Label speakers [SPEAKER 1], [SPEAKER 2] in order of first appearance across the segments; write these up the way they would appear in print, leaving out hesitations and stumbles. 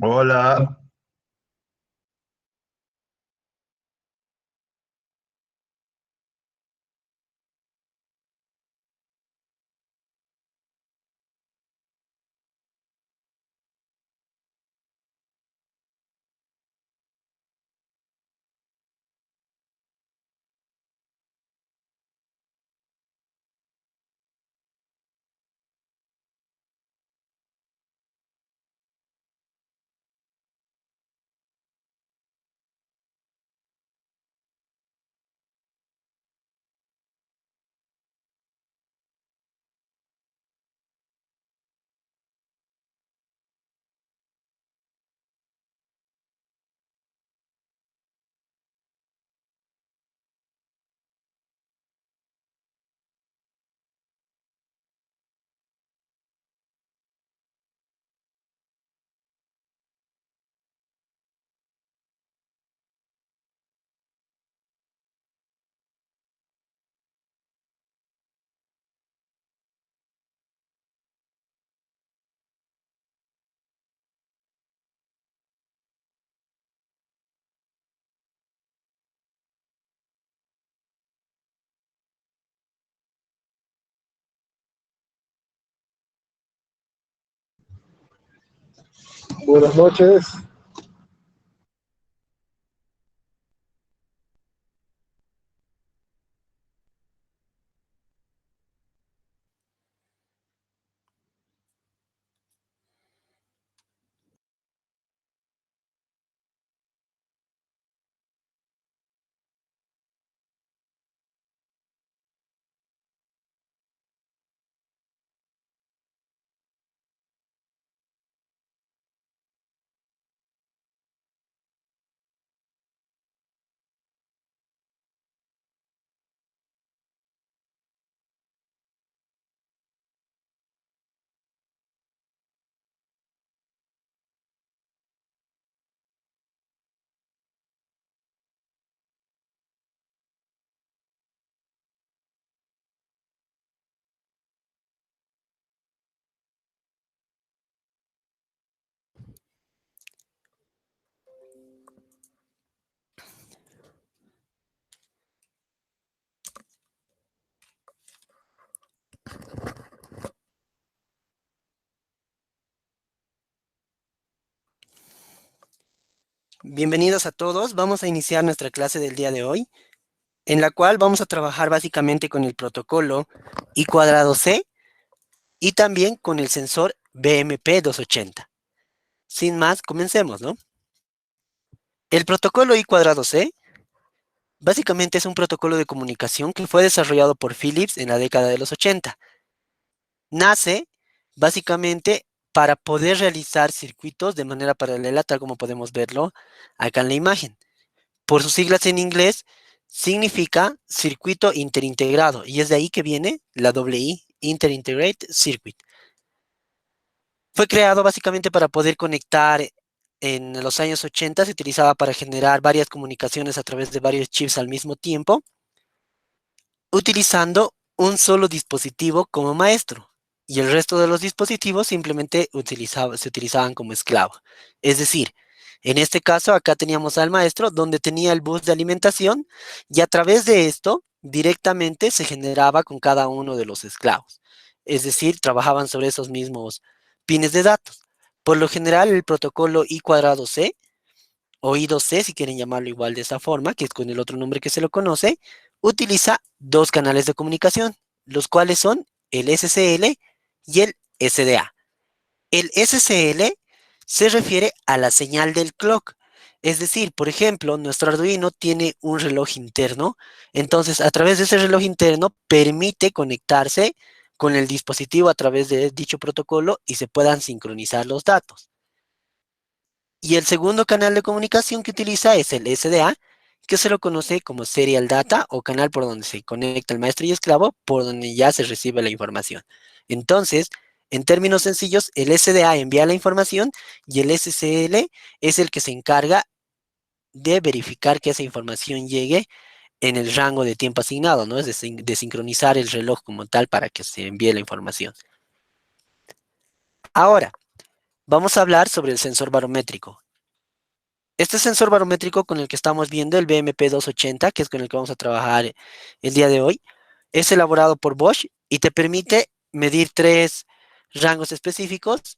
[SPEAKER 1] Hola,
[SPEAKER 2] Buenas noches.
[SPEAKER 3] Bienvenidos a todos. Vamos a iniciar nuestra clase del día de hoy, en la cual vamos a trabajar básicamente con el protocolo I cuadrado C y también con el sensor BMP 280. Sin más, comencemos, ¿no? El protocolo I cuadrado C básicamente es un protocolo de comunicación que fue desarrollado por Philips en la década de los 80. Nace básicamente para poder realizar circuitos de manera paralela, tal como podemos verlo acá en la imagen. Por sus siglas en inglés, significa circuito interintegrado, y es de ahí que viene la doble I, Interintegrated Circuit. Fue creado básicamente para poder conectar en los años 80, se utilizaba para generar varias comunicaciones a través de varios chips al mismo tiempo, utilizando un solo dispositivo como maestro, y el resto de los dispositivos simplemente se utilizaban como esclavo. Es decir, en este caso acá teníamos al maestro donde tenía el bus de alimentación y a través de esto directamente se generaba con cada uno de los esclavos. Es decir, trabajaban sobre esos mismos pines de datos. Por lo general, el protocolo I cuadrado C o I2C, si quieren llamarlo igual de esa forma, que es con el otro nombre que se lo conoce, utiliza dos canales de comunicación, los cuales son el SCL y el SDA. El SCL se refiere a la señal del clock. Es decir, por ejemplo, nuestro Arduino tiene un reloj interno, entonces a través de ese reloj interno permite conectarse con el dispositivo a través de dicho protocolo y se puedan sincronizar los datos. Y el segundo canal de comunicación que utiliza es el SDA, que se lo conoce como Serial Data o canal por donde se conecta el maestro y esclavo, por donde ya se recibe la información. Entonces, en términos sencillos, el SDA envía la información y el SCL es el que se encarga de verificar que esa información llegue en el rango de tiempo asignado, ¿no? Es de sincronizar el reloj como tal para que se envíe la información. Ahora, vamos a hablar sobre el sensor barométrico. Este sensor barométrico con el que estamos viendo, el BMP280, que es con el que vamos a trabajar el día de hoy, es elaborado por Bosch y te permite medir tres rangos específicos,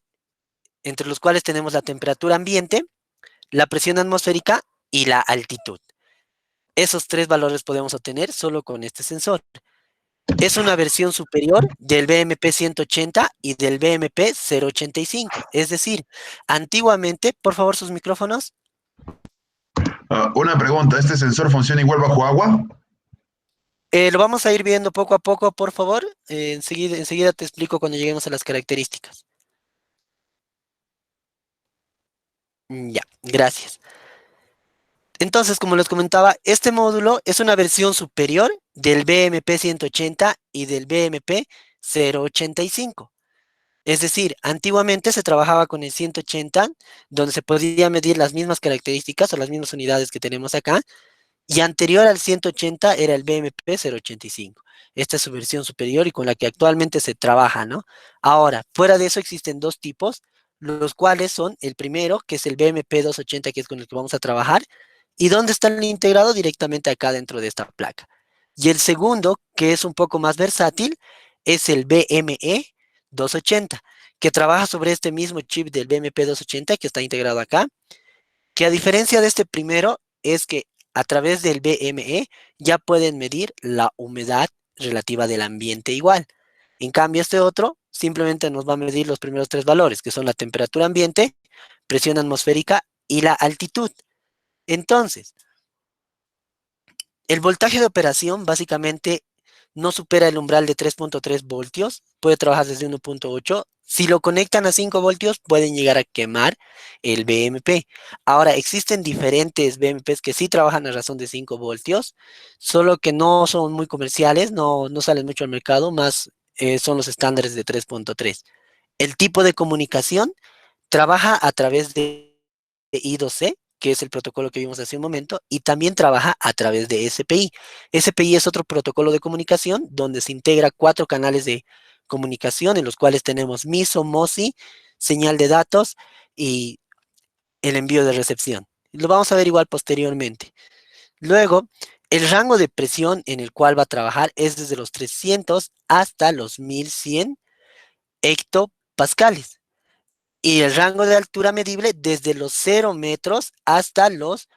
[SPEAKER 3] entre los cuales tenemos la temperatura ambiente, la presión atmosférica y la altitud. Esos tres valores podemos obtener solo con este sensor. Es una versión superior del BMP 180 y del BMP 085. Es decir, antiguamente, por favor, sus micrófonos.
[SPEAKER 1] Una pregunta, ¿este sensor funciona igual bajo agua?
[SPEAKER 3] Lo vamos a ir viendo poco a poco, por favor. Enseguida te explico cuando lleguemos a las características. Ya, gracias. Entonces, como les comentaba, este módulo es una versión superior del BMP 180 y del BMP 085. Es decir, antiguamente se trabajaba con el 180, donde se podía medir las mismas características o las mismas unidades que tenemos acá, y anterior al 180 era el BMP 085. Esta es su versión superior y con la que actualmente se trabaja, ¿no? Ahora, fuera de eso existen dos tipos, los cuales son el primero, que es el BMP 280, que es con el que vamos a trabajar, y donde están integrados directamente acá dentro de esta placa. Y el segundo, que es un poco más versátil, es el BME 280, que trabaja sobre este mismo chip del BMP 280 que está integrado acá, que a diferencia de este primero es que a través del BME ya pueden medir la humedad relativa del ambiente igual. En cambio, este otro simplemente nos va a medir los primeros tres valores, que son la temperatura ambiente, presión atmosférica y la altitud. Entonces, el voltaje de operación básicamente no supera el umbral de 3.3 voltios, puede trabajar desde 1.8. Si lo conectan a 5 voltios, pueden llegar a quemar el BMP. Ahora, existen diferentes BMPs que sí trabajan a razón de 5 voltios, solo que no son muy comerciales, no salen mucho al mercado, más son los estándares de 3.3. El tipo de comunicación trabaja a través de I2C, que es el protocolo que vimos hace un momento, y también trabaja a través de SPI. SPI es otro protocolo de comunicación donde se integra cuatro canales de comunicación en los cuales tenemos MISO, MOSI, señal de datos y el envío de recepción. Lo vamos a ver igual posteriormente. Luego, el rango de presión en el cual va a trabajar es desde los 300 hasta los 1100 hectopascales. Y el rango de altura medible desde los 0 metros hasta los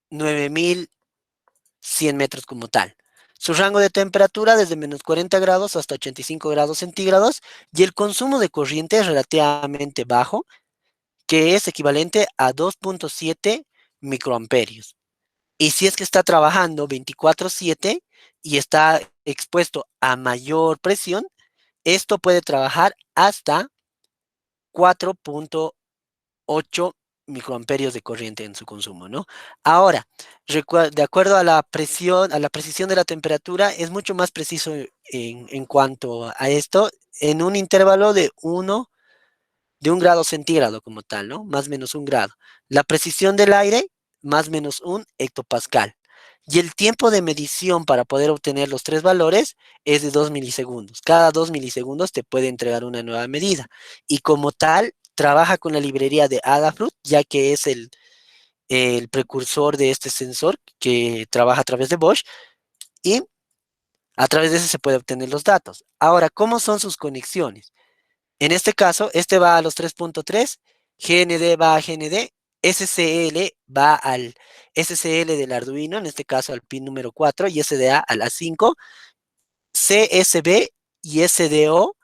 [SPEAKER 3] 9100 metros como tal. Su rango de temperatura desde menos 40 grados hasta 85 grados centígrados y el consumo de corriente es relativamente bajo, que es equivalente a 2.7 microamperios. Y si es que está trabajando 24/7 y está expuesto a mayor presión, esto puede trabajar hasta 4.8 microamperios de corriente en su consumo, ¿no? Ahora, de acuerdo a la presión, a la precisión de la temperatura, es mucho más preciso en cuanto a esto, en un intervalo de 1 grado centígrado como tal, ¿no? Más o menos 1 grado. La precisión del aire, más o menos 1 hectopascal. Y el tiempo de medición para poder obtener los tres valores es de 2 milisegundos. Cada 2 milisegundos te puede entregar una nueva medida. Y como tal, trabaja con la librería de Adafruit, ya que es el precursor de este sensor que trabaja a través de Bosch. Y a través de ese se puede obtener los datos. Ahora, ¿cómo son sus conexiones? En este caso, este va a los 3.3, GND va a GND, SCL va al SCL del Arduino, en este caso al pin número 4, y SDA a las 5, CSB y SDO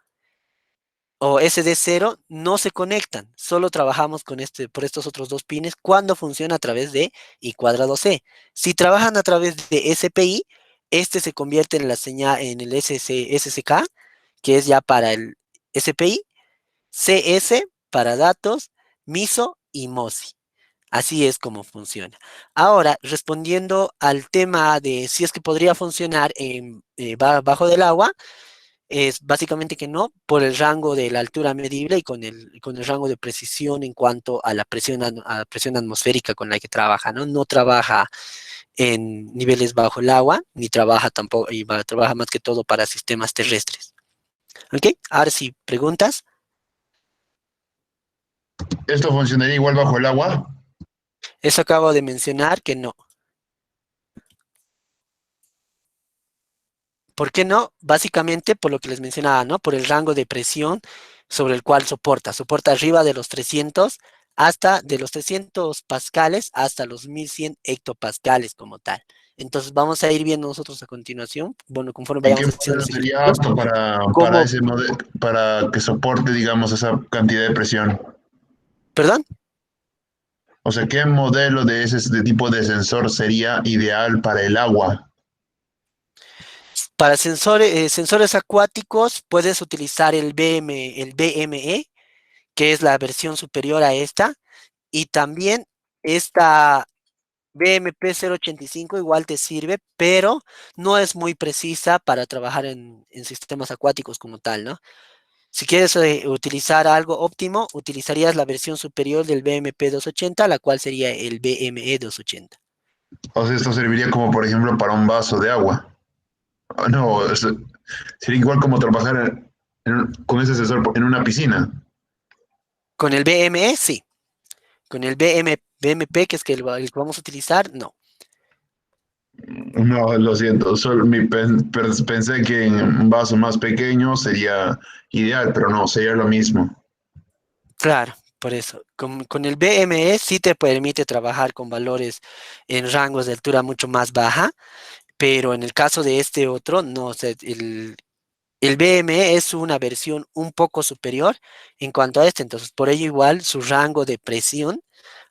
[SPEAKER 3] o SD0 no se conectan, solo trabajamos con por estos otros dos pines cuando funciona a través de I cuadrado C. Si trabajan a través de SPI, este se convierte en la señal en el SSK, que es ya para el SPI, CS para datos, MISO y MOSI. Así es como funciona. Ahora, respondiendo al tema de si es que podría funcionar bajo del agua, es básicamente que no, por el rango de la altura medible y con el rango de precisión en cuanto a la presión, a la presión atmosférica con la que trabaja, ¿no? No trabaja en niveles bajo el agua, ni trabaja tampoco, trabaja más que todo para sistemas terrestres. ¿Ok? Ahora sí, preguntas.
[SPEAKER 1] ¿Esto funcionaría igual bajo el agua?
[SPEAKER 3] Eso acabo de mencionar que no. ¿Por qué no? Básicamente por lo que les mencionaba, ¿no? Por el rango de presión sobre el cual soporta. Soporta arriba de los 300 hasta de los 300 pascales hasta los 1100 hectopascales como tal. Entonces vamos a ir viendo nosotros a continuación, bueno, conforme
[SPEAKER 1] ¿Y qué
[SPEAKER 3] vayamos haciendo
[SPEAKER 1] modelo
[SPEAKER 3] los
[SPEAKER 1] sería
[SPEAKER 3] ejercicios,
[SPEAKER 1] apto para
[SPEAKER 3] cómo,
[SPEAKER 1] ese modelo, para que soporte, digamos, esa cantidad de presión?
[SPEAKER 3] perdón,
[SPEAKER 1] O sea, ¿qué modelo de ese de tipo de sensor sería ideal para el agua?
[SPEAKER 3] para sensores acuáticos puedes utilizar el BME, que es la versión superior a esta, y también esta BMP 085 igual te sirve, pero no es muy precisa para trabajar en sistemas acuáticos como tal, ¿no? Si quieres utilizar algo óptimo, utilizarías la versión superior del BMP 280, la cual sería el BME 280.
[SPEAKER 1] O sea, esto serviría como, por ejemplo, para un vaso de agua. Ah, no, sería igual como trabajar con ese sensor en una piscina.
[SPEAKER 3] Con el BME, sí. Con el BMP, que es el que vamos a utilizar, no.
[SPEAKER 1] No, lo siento, pensé que en un vaso más pequeño sería ideal, pero no, sería lo mismo.
[SPEAKER 3] Claro, por eso. Con el BME sí te permite trabajar con valores en rangos de altura mucho más baja, pero en el caso de este otro, no, o sea, el BME es una versión un poco superior en cuanto a este, entonces por ello igual su rango de presión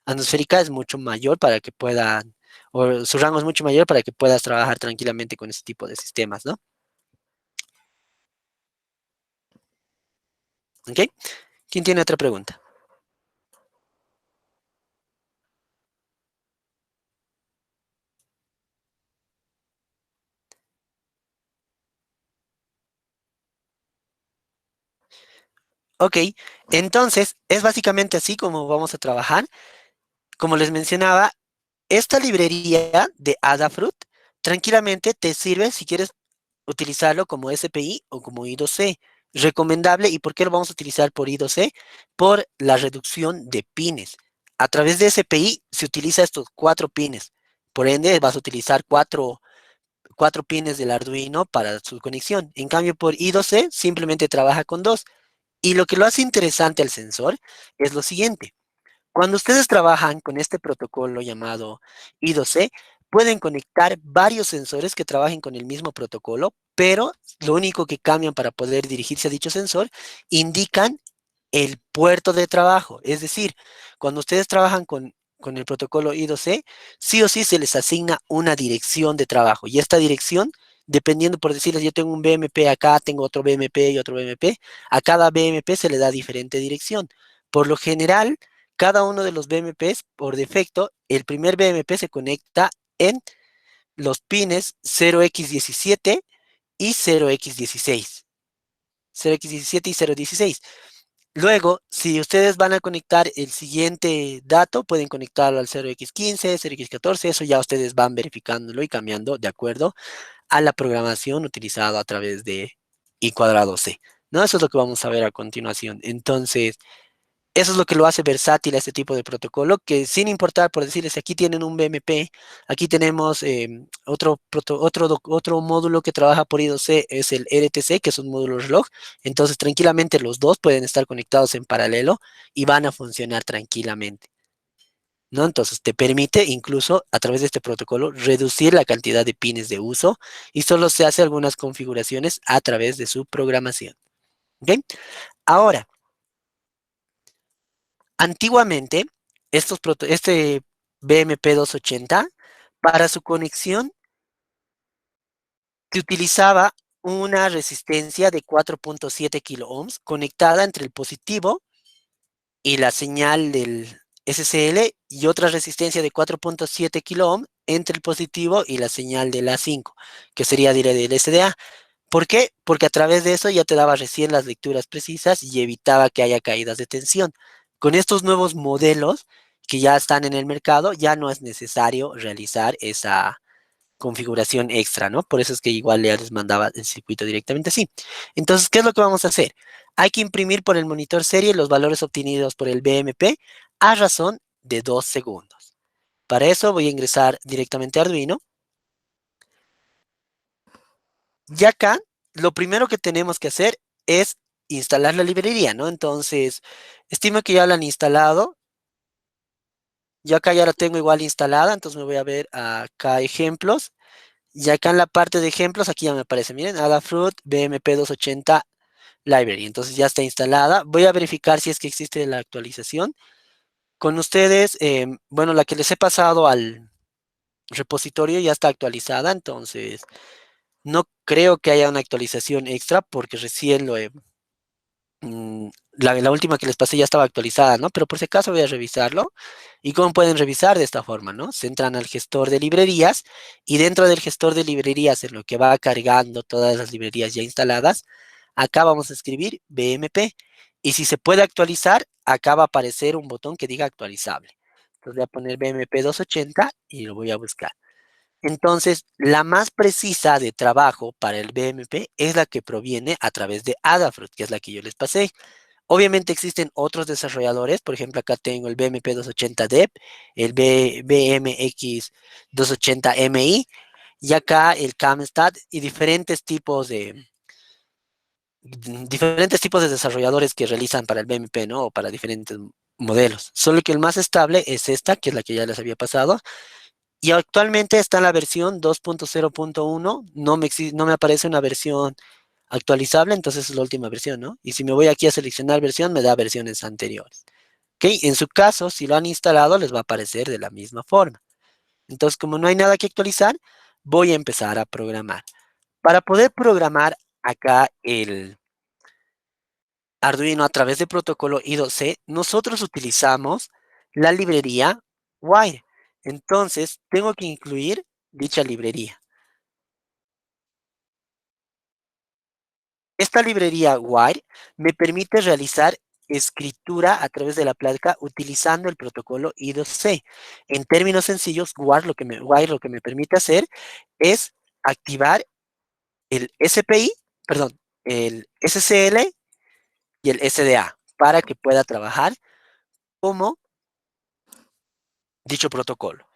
[SPEAKER 3] atmosférica es mucho mayor para que puedan, o su rango es mucho mayor para que puedas trabajar tranquilamente con este tipo de sistemas, ¿no? ¿Ok? ¿Quién tiene otra pregunta? Ok, entonces es básicamente así como vamos a trabajar. Como les mencionaba, esta librería de Adafruit tranquilamente te sirve si quieres utilizarlo como SPI o como I2C. Recomendable, ¿y por qué lo vamos a utilizar por I2C? Por la reducción de pines. A través de SPI se utiliza estos 4 pines. Por ende, vas a utilizar cuatro pines del Arduino para su conexión. En cambio, por I2C simplemente trabaja con dos. Y lo que lo hace interesante al sensor es lo siguiente. Cuando ustedes trabajan con este protocolo llamado I2C, pueden conectar varios sensores que trabajen con el mismo protocolo, pero lo único que cambian para poder dirigirse a dicho sensor, indican el puerto de trabajo. Es decir, cuando ustedes trabajan con el protocolo I2C, sí o sí se les asigna una dirección de trabajo. Y esta dirección, dependiendo por decirles, yo tengo un BMP acá, tengo otro BMP y otro BMP, a cada BMP se le da diferente dirección. Por lo general, cada uno de los BMPs, por defecto, el primer BMP se conecta en los pines 0x17 y 0x16. 0x17 y 0x16. Luego, si ustedes van a conectar el siguiente dato, pueden conectarlo al 0x15, 0x14, eso ya ustedes van verificándolo y cambiando de acuerdo a la programación utilizada a través de I cuadrado C. ¿No? Eso es lo que vamos a ver a continuación. Entonces, eso es lo que lo hace versátil a este tipo de protocolo, que sin importar, por decirles, aquí tienen un BMP, aquí tenemos otro módulo que trabaja por I2C, es el RTC, que es un módulo reloj. Entonces, tranquilamente los dos pueden estar conectados en paralelo y van a funcionar tranquilamente, ¿no? Entonces, te permite incluso a través de este protocolo reducir la cantidad de pines de uso y solo se hace algunas configuraciones a través de su programación. ¿Ok? Ahora, antiguamente, este BMP 280, para su conexión, se utilizaba una resistencia de 4.7 kilo ohms conectada entre el positivo y la señal del SCL y otra resistencia de 4.7 kilo ohm entre el positivo y la señal de la 5, que sería del SDA. ¿Por qué? Porque a través de eso ya te daba recién las lecturas precisas y evitaba que haya caídas de tensión. Con estos nuevos modelos que ya están en el mercado, ya no es necesario realizar configuración extra, ¿no? Por eso es que igual ya les mandaba el circuito directamente así. Entonces, ¿qué es lo que vamos a hacer? Hay que imprimir por el monitor serie los valores obtenidos por el BMP a razón de 2 segundos. Para eso voy a ingresar directamente a Arduino. Y acá, lo primero que tenemos que hacer es instalar la librería, ¿no? Entonces, estimo que ya la han instalado. Yo acá ya la tengo igual instalada, entonces me voy a ver acá ejemplos. Y acá en la parte de ejemplos, aquí ya me aparece, miren, Adafruit BMP280 Library. Entonces ya está instalada. Voy a verificar si es que existe la actualización. Con ustedes, bueno, la que les he pasado al repositorio ya está actualizada, entonces no creo que haya una actualización extra porque recién la última que les pasé ya estaba actualizada, ¿no? Pero por si acaso voy a revisarlo. ¿Y cómo pueden revisar de esta forma, no? Se entran al gestor de librerías y dentro del gestor de librerías, en lo que va cargando todas las librerías ya instaladas, acá vamos a escribir BMP. Y si se puede actualizar, acá va a aparecer un botón que diga actualizable. Entonces voy a poner BMP 280 y lo voy a buscar. Entonces, la más precisa de trabajo para el BMP es la que proviene a través de Adafruit, que es la que yo les pasé. Obviamente existen otros desarrolladores, por ejemplo, acá tengo el BMP 280 Dev, el BMX 280 MI, y acá el Camstat y diferentes tipos de desarrolladores que realizan para el BMP, ¿no? O para diferentes modelos. Solo que el más estable es esta, que es la que ya les había pasado, y actualmente está en la versión 2.0.1, no me aparece una versión actualizable, entonces es la última versión, ¿no? Y si me voy aquí a seleccionar versión, me da versiones anteriores. ¿Ok? En su caso, si lo han instalado, les va a aparecer de la misma forma. Entonces, como no hay nada que actualizar, voy a empezar a programar. Para poder programar acá el Arduino a través de protocolo I2C, nosotros utilizamos la librería Wire. Entonces, tengo que incluir dicha librería. Esta librería Wire me permite realizar escritura a través de la placa utilizando el protocolo I2C. En términos sencillos, Wire lo que me permite hacer es activar el SPI, perdón, el SCL y el SDA para que pueda trabajar como dicho protocolo.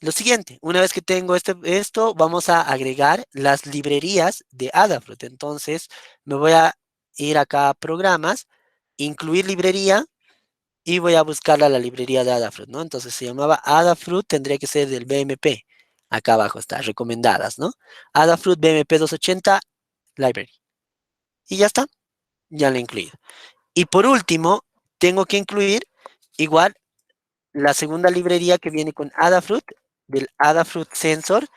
[SPEAKER 3] Lo siguiente, una vez que tengo esto, vamos a agregar las librerías de Adafruit. Entonces, me voy a ir acá a programas, incluir librería y voy a buscarla la librería de Adafruit, ¿no? Entonces se llamaba Adafruit, tendría que ser del BMP. Acá abajo está, recomendadas, ¿no? Adafruit BMP 280 Library. Y ya está, ya lo he incluido. Y por último, tengo que incluir igual la segunda librería que viene con Adafruit, del Adafruit Sensor,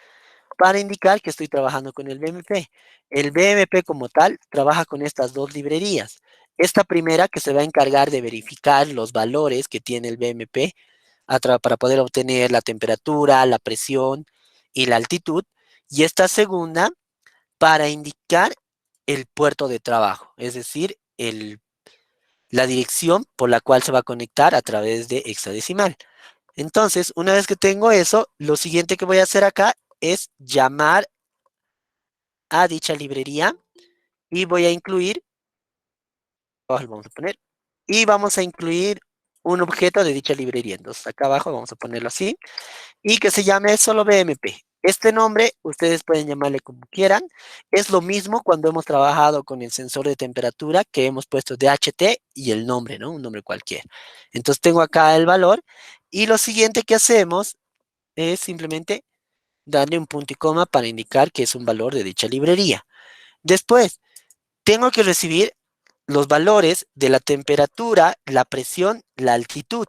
[SPEAKER 3] para indicar que estoy trabajando con el BMP. El BMP como tal trabaja con estas dos librerías. Esta primera que se va a encargar de verificar los valores que tiene el BMP para poder obtener la temperatura, la presión y la altitud. Y esta segunda para indicar el puerto de trabajo, es decir, la dirección por la cual se va a conectar a través de hexadecimal. Entonces, una vez que tengo eso, lo siguiente que voy a hacer acá es llamar a dicha librería y voy a incluir, vamos a poner, y vamos a incluir un objeto de dicha librería. Entonces, acá abajo vamos a ponerlo así y que se llame solo BMP. Este nombre, ustedes pueden llamarle como quieran. Es lo mismo cuando hemos trabajado con el sensor de temperatura que hemos puesto DHT y el nombre, ¿no? Un nombre cualquiera. Entonces, tengo acá el valor y lo siguiente que hacemos es simplemente darle un punto y coma para indicar que es un valor de dicha librería. Después, tengo que recibir los valores de la temperatura, la presión, la altitud.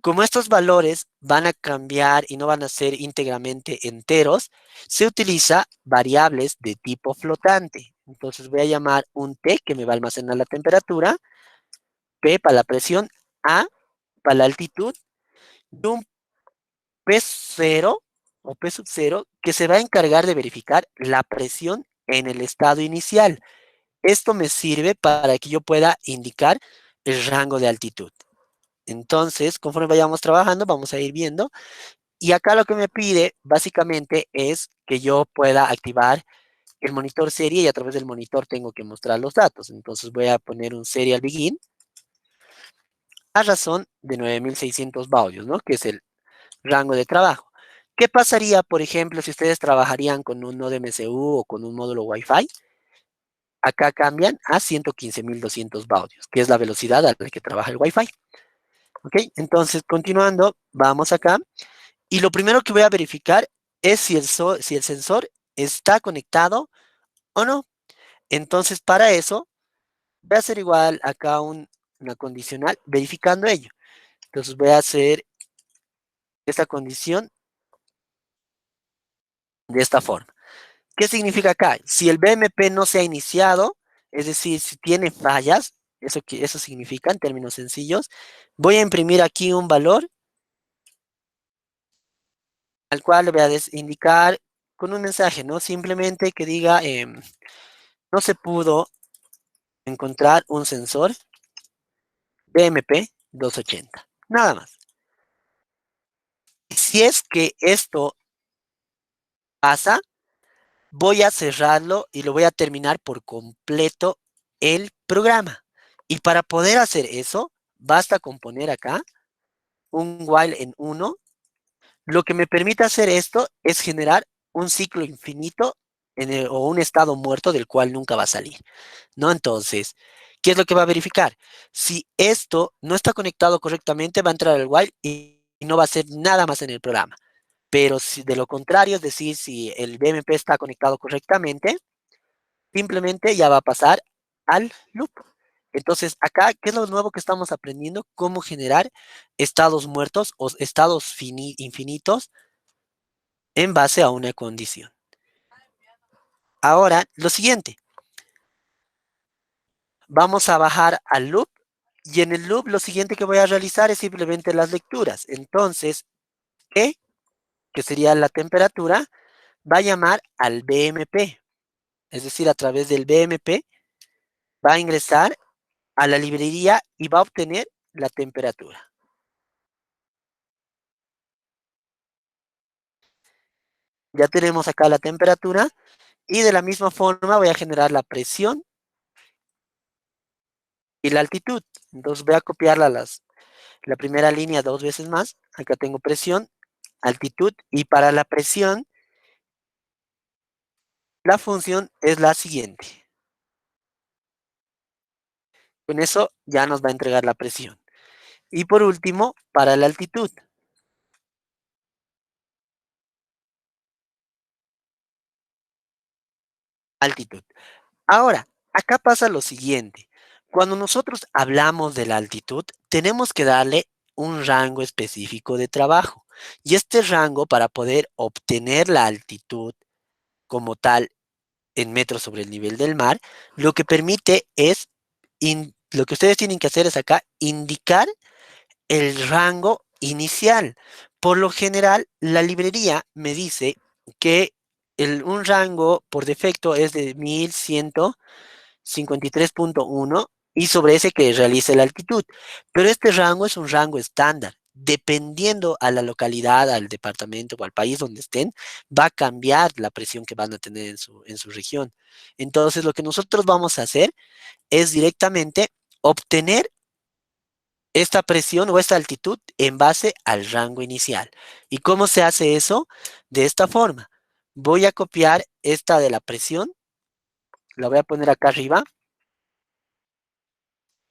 [SPEAKER 3] Como estos valores van a cambiar y no van a ser íntegramente enteros, se utiliza variables de tipo flotante. Entonces voy a llamar un T que me va a almacenar la temperatura, P para la presión, A para la altitud y un P0 o P sub 0 que se va a encargar de verificar la presión en el estado inicial. Esto me sirve para que yo pueda indicar el rango de altitud. Entonces, conforme vayamos trabajando, vamos a ir viendo Y acá lo que me pide básicamente es que yo pueda activar el monitor serie y a través del monitor tengo que mostrar los datos. Entonces voy a poner un serial begin a razón de 9600 baudios, ¿no? Que es el rango de trabajo. ¿Qué pasaría, por ejemplo, si ustedes trabajarían con un nodo MCU o con un módulo Wi-Fi? Acá cambian a 115.200 baudios, que es la velocidad a la que trabaja el Wi-Fi. ¿Ok? Entonces, continuando, vamos acá. Y lo primero que voy a verificar es si el sensor está conectado o no. Entonces, para eso, voy a hacer igual acá una condicional verificando ello. Entonces, voy a hacer esta condición de esta forma. ¿Qué significa acá? Si el BMP no se ha iniciado, es decir, si tiene fallas, eso significa en términos sencillos, voy a imprimir aquí un valor al cual le voy a indicar con un mensaje, ¿no? Simplemente que diga, no se pudo encontrar un sensor BMP 280. Nada más. Si es que esto pasa, voy a cerrarlo y lo voy a terminar por completo el programa. Y para poder hacer eso, basta con poner acá un while en 1. Lo que me permite hacer esto es generar un ciclo infinito o un estado muerto del cual nunca va a salir, ¿no? Entonces, ¿qué es lo que va a verificar? Si esto no está conectado correctamente, va a entrar al while y no va a hacer nada más en el programa. Pero si de lo contrario, es decir, si el BMP está conectado correctamente, simplemente ya va a pasar al loop. Entonces, acá, ¿qué es lo nuevo que estamos aprendiendo? Cómo generar estados muertos o estados infinitos en base a una condición. Ahora, lo siguiente, vamos a bajar al loop y en el loop lo siguiente que voy a realizar es simplemente las lecturas. Entonces, E, que sería la temperatura, va a llamar al BMP, es decir, a través del BMP va a ingresar a la librería y va a obtener la temperatura. Ya tenemos acá la temperatura y de la misma forma voy a generar la presión y la altitud. Entonces voy a copiarla la primera línea 2 veces más. Acá tengo presión, altitud y para la presión la función es la siguiente. Con eso ya nos va a entregar la presión. Y por último, para la altitud. Altitud. Ahora, acá pasa lo siguiente. Cuando nosotros hablamos de la altitud, tenemos que darle un rango específico de trabajo. Y este rango, para poder obtener la altitud como tal en metros sobre el nivel del mar, lo que permite es, lo que ustedes tienen que hacer es acá, indicar el rango inicial. Por lo general, la librería me dice que un rango por defecto es de 1153.1 y sobre ese que realice la altitud. Pero este rango es un rango estándar. Dependiendo a la localidad, al departamento o al país donde estén, va a cambiar la presión que van a tener en su región. Entonces, lo que nosotros vamos a hacer es directamente obtener esta presión o esta altitud en base al rango inicial. ¿Y cómo se hace eso? De esta forma. Voy a copiar esta de la presión, la voy a poner acá arriba,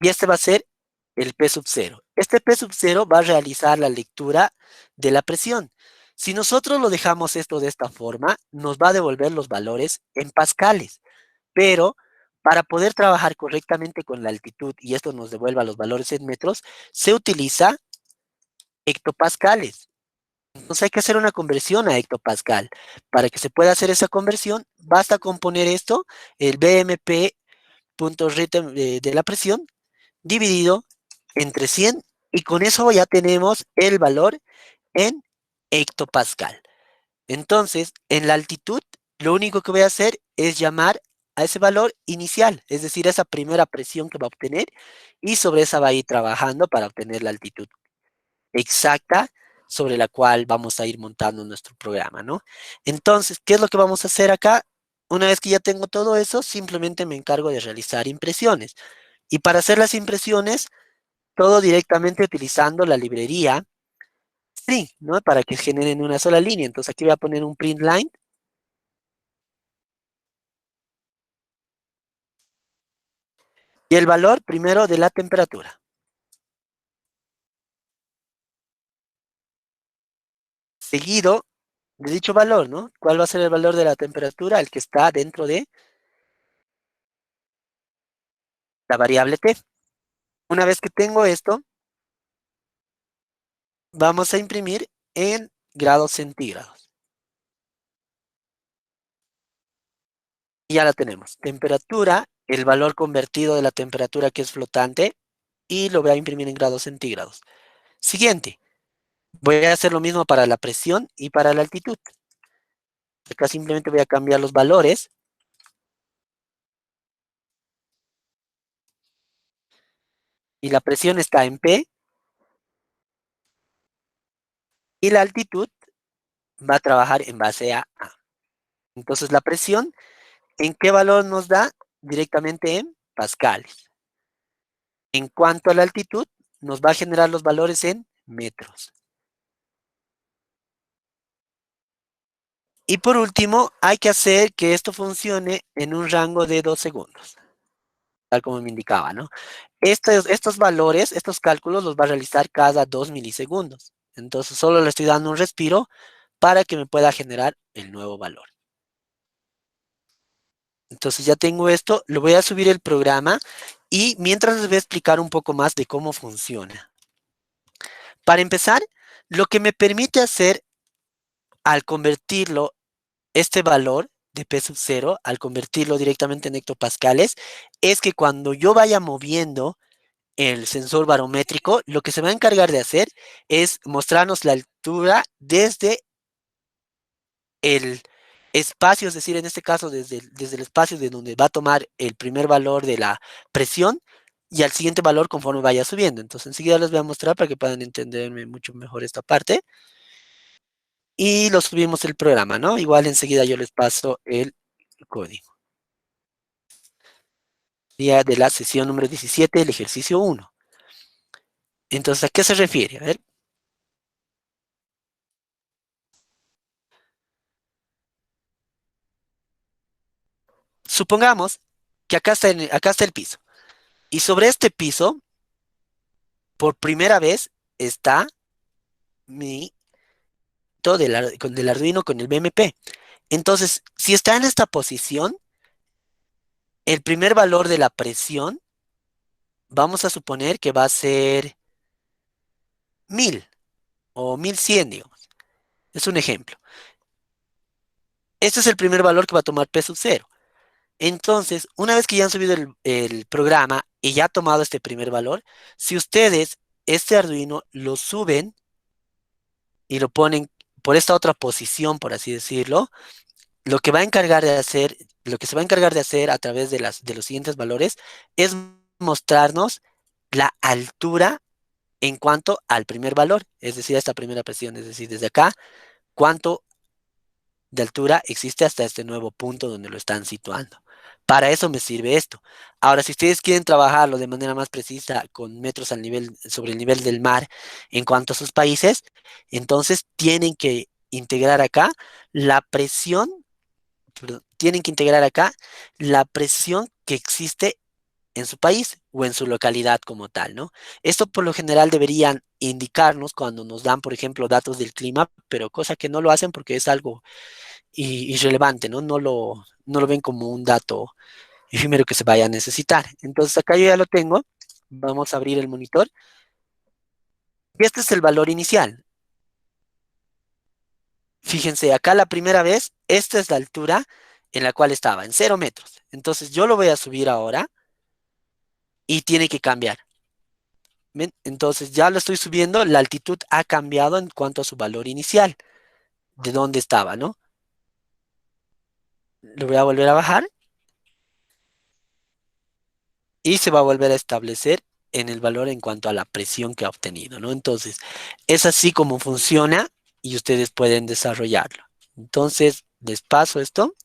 [SPEAKER 3] y este va a ser el P sub 0. Este P sub 0 va a realizar la lectura de la presión. Si nosotros lo dejamos esto de esta forma, nos va a devolver los valores en pascales, pero para poder trabajar correctamente con la altitud y esto nos devuelva los valores en metros, se utiliza hectopascales. Entonces hay que hacer una conversión a hectopascal. Para que se pueda hacer esa conversión, basta con poner esto, el BMP.ret de la presión, dividido entre 100, y con eso ya tenemos el valor en hectopascal. Entonces, en la altitud, lo único que voy a hacer es llamar a ese valor inicial, es decir, esa primera presión que va a obtener, y sobre esa va a ir trabajando para obtener la altitud exacta sobre la cual vamos a ir montando nuestro programa, ¿no? Entonces, ¿qué es lo que vamos a hacer acá? Una vez que ya tengo todo eso, simplemente me encargo de realizar impresiones. Y para hacer las impresiones, todo directamente utilizando la librería String, ¿no? Para que generen una sola línea. Entonces aquí voy a poner un print line y el valor primero de la temperatura. Seguido de dicho valor, ¿no? ¿Cuál va a ser el valor de la temperatura? El que está dentro de la variable t. Una vez que tengo esto, vamos a imprimir en grados centígrados. Y ya la tenemos. Temperatura, el valor convertido de la temperatura que es flotante, y lo voy a imprimir en grados centígrados. Siguiente, voy a hacer lo mismo para la presión y para la altitud. Acá simplemente voy a cambiar los valores. Y la presión está en P. Y la altitud va a trabajar en base a A. Entonces la presión, ¿en qué valor nos da? Directamente en pascales. En cuanto a la altitud, nos va a generar los valores en metros. Y por último, hay que hacer que esto funcione en un rango de 2 segundos, tal como me indicaba, ¿no? Estos valores, estos cálculos los va a realizar cada 2 milisegundos. Entonces solo le estoy dando un respiro para que me pueda generar el nuevo valor. Entonces ya tengo esto, lo voy a subir el programa y mientras les voy a explicar un poco más de cómo funciona. Para empezar, lo que me permite hacer al convertirlo, este valor de P sub 0, al convertirlo directamente en hectopascales, es que cuando yo vaya moviendo el sensor barométrico, lo que se va a encargar de hacer es mostrarnos la altura desde el espacio, es decir, en este caso desde el espacio de donde va a tomar el primer valor de la presión y al siguiente valor conforme vaya subiendo. Entonces enseguida les voy a mostrar para que puedan entenderme mucho mejor esta parte. Y lo subimos el programa, ¿no? Igual enseguida yo les paso el código. Día de la sesión número 17, el ejercicio 1. Entonces, ¿a qué se refiere? A ver, supongamos que acá está el piso. Y sobre este piso, por primera vez, está mi del Arduino con el BMP. Entonces, si está en esta posición, el primer valor de la presión, vamos a suponer que va a ser 1000 o 1100, digamos. Es un ejemplo. Este es el primer valor que va a tomar P sub 0. Entonces, una vez que ya han subido el programa y ya ha tomado este primer valor, si ustedes este Arduino lo suben y lo ponen por esta otra posición, por así decirlo, lo que va a encargar de hacer, lo que se va a encargar de hacer a través de los siguientes valores es mostrarnos la altura en cuanto al primer valor, es decir, a esta primera presión, es decir, desde acá, cuánto de altura existe hasta este nuevo punto donde lo están situando. Para eso me sirve esto. Ahora, si ustedes quieren trabajarlo de manera más precisa con metros al nivel, sobre el nivel del mar en cuanto a sus países, entonces tienen que integrar acá la presión, perdón, tienen que integrar acá la presión que existe en su país o en su localidad como tal, ¿no? Esto por lo general deberían indicarnos cuando nos dan, por ejemplo, datos del clima, pero cosa que no lo hacen porque es algo irrelevante, ¿no? No lo ven como un dato efímero que se vaya a necesitar. Entonces acá yo ya lo tengo. Vamos a abrir el monitor. Y este es el valor inicial. Fíjense, acá la primera vez, esta es la altura en la cual estaba, en 0 metros. Entonces yo lo voy a subir ahora y tiene que cambiar. ¿Ven? Entonces ya lo estoy subiendo, la altitud ha cambiado en cuanto a su valor inicial, de dónde estaba, ¿no? Lo voy a volver a bajar y se va a volver a establecer en el valor en cuanto a la presión que ha obtenido, ¿no? Entonces, es así como funciona y ustedes pueden desarrollarlo. Entonces, les paso esto.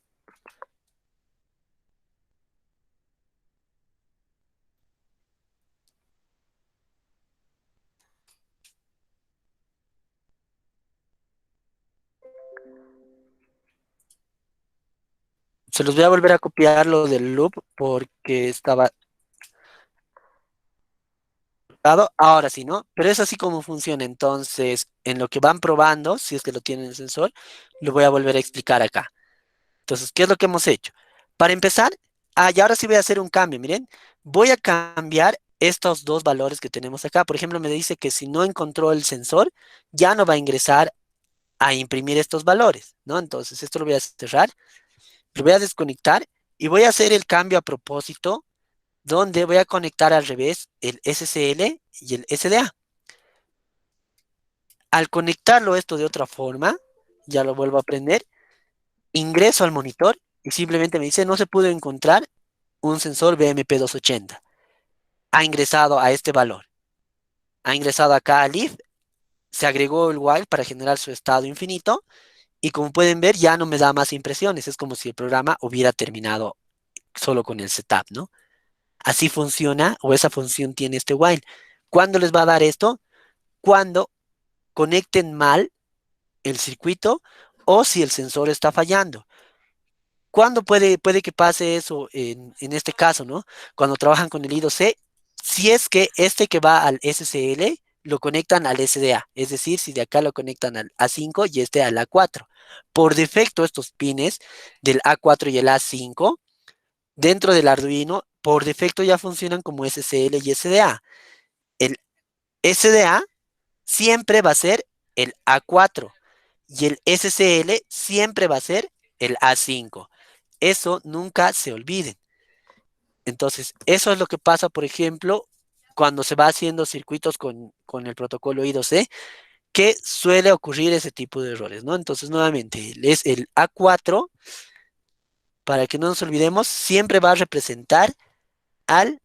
[SPEAKER 3] Se los voy a volver a copiar lo del loop porque estaba dado. Ahora sí, ¿no? Pero es así como funciona. Entonces, en lo que van probando, si es que lo tienen en el sensor, lo voy a volver a explicar acá. Entonces, ¿qué es lo que hemos hecho? Para empezar, y ahora sí voy a hacer un cambio, miren. Voy a cambiar estos dos valores que tenemos acá. Por ejemplo, me dice que si no encontró el sensor, ya no va a ingresar a imprimir estos valores, ¿no? Entonces, esto lo voy a cerrar, lo voy a desconectar y voy a hacer el cambio a propósito, donde voy a conectar al revés el SCL y el SDA. Al conectarlo esto de otra forma, ya lo vuelvo a prender, ingreso al monitor y simplemente me dice no se pudo encontrar un sensor BMP280. Ha ingresado a este valor. Ha ingresado acá al if, se agregó el while para generar su estado infinito y como pueden ver ya no me da más impresiones. Es como si el programa hubiera terminado solo con el setup, ¿no? Así funciona o esa función tiene este while. ¿Cuándo les va a dar esto? Cuando conecten mal el circuito o si el sensor está fallando. ¿Cuándo puede que pase eso en este caso, ¿no? Cuando trabajan con el I2C, si es que este que va al SCL lo conectan al SDA, es decir, si de acá lo conectan al A5 y este al A4. Por defecto, estos pines del A4 y el A5, dentro del Arduino, por defecto ya funcionan como SCL y SDA. El SDA siempre va a ser el A4 y el SCL siempre va a ser el A5. Eso nunca se olviden. Entonces, eso es lo que pasa, por ejemplo, cuando se va haciendo circuitos con el protocolo I2C, que suele ocurrir ese tipo de errores, ¿no? Entonces, nuevamente, es el A4, para que no nos olvidemos, siempre va a representar al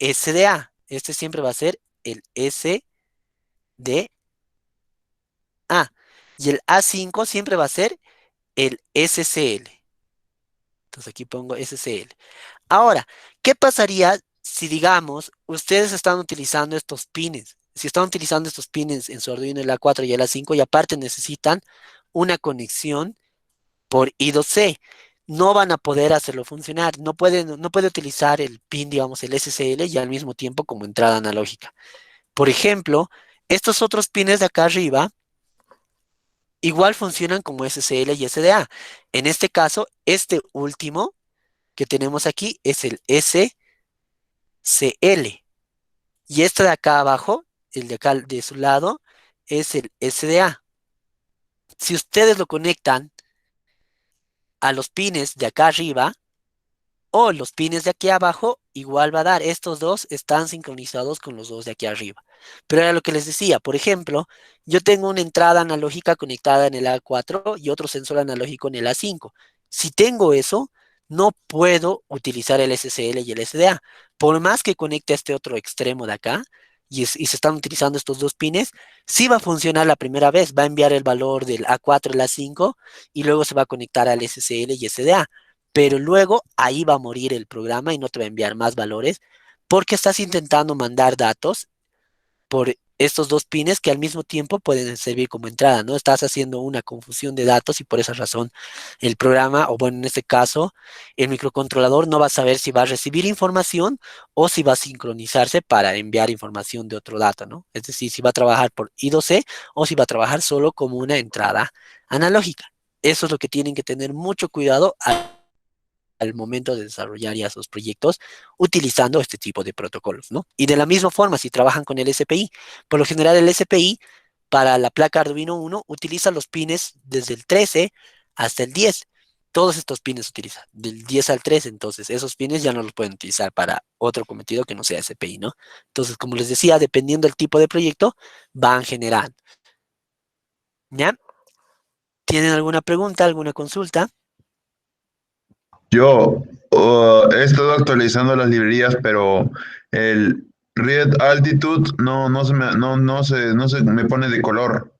[SPEAKER 3] SDA. Este siempre va a ser el SDA. Y el A5 siempre va a ser el SCL. Entonces, aquí pongo SCL. Ahora, ¿qué pasaría si, digamos, ustedes están utilizando estos pines? Si están utilizando estos pines en su Arduino el A4 y el A5 y aparte necesitan una conexión por I2C, no van a poder hacerlo funcionar. No puede utilizar el pin, digamos, el SCL y al mismo tiempo como entrada analógica. Por ejemplo, estos otros pines de acá arriba igual funcionan como SCL y SDA. En este caso, este último que tenemos aquí es el SCL. Y este de acá abajo, el de acá de su lado, es el SDA. Si ustedes lo conectan a los pines de acá arriba o los pines de aquí abajo, igual va a dar. Estos dos están sincronizados con los dos de aquí arriba. Pero era lo que les decía. Por ejemplo, yo tengo una entrada analógica conectada en el A4 y otro sensor analógico en el A5. Si tengo eso, no puedo utilizar el SCL y el SDA. Por más que conecte a este otro extremo de acá y se están utilizando estos dos pines, sí va a funcionar la primera vez. Va a enviar el valor del A4 al A5 y luego se va a conectar al SCL y SDA. Pero luego ahí va a morir el programa y no te va a enviar más valores porque estás intentando mandar datos por estos dos pines que al mismo tiempo pueden servir como entrada, ¿no? Estás haciendo una confusión de datos y por esa razón el programa, o bueno, en este caso, el microcontrolador no va a saber si va a recibir información o si va a sincronizarse para enviar información de otro dato, ¿no? Es decir, si va a trabajar por I2C o si va a trabajar solo como una entrada analógica. Eso es lo que tienen que tener mucho cuidado al momento de desarrollar ya sus proyectos utilizando este tipo de protocolos, ¿no? Y de la misma forma, si trabajan con el SPI, por lo general el SPI para la placa Arduino 1 utiliza los pines desde el 13 hasta el 10. Todos estos pines utilizan, del 10 al 13, entonces esos pines ya no los pueden utilizar para otro cometido que no sea SPI, ¿no? Entonces, como les decía, dependiendo del tipo de proyecto, van generando. ¿Ya? ¿Tienen alguna pregunta, alguna consulta?
[SPEAKER 1] Yo he estado actualizando las librerías, pero el, Read altitude no se me pone de color.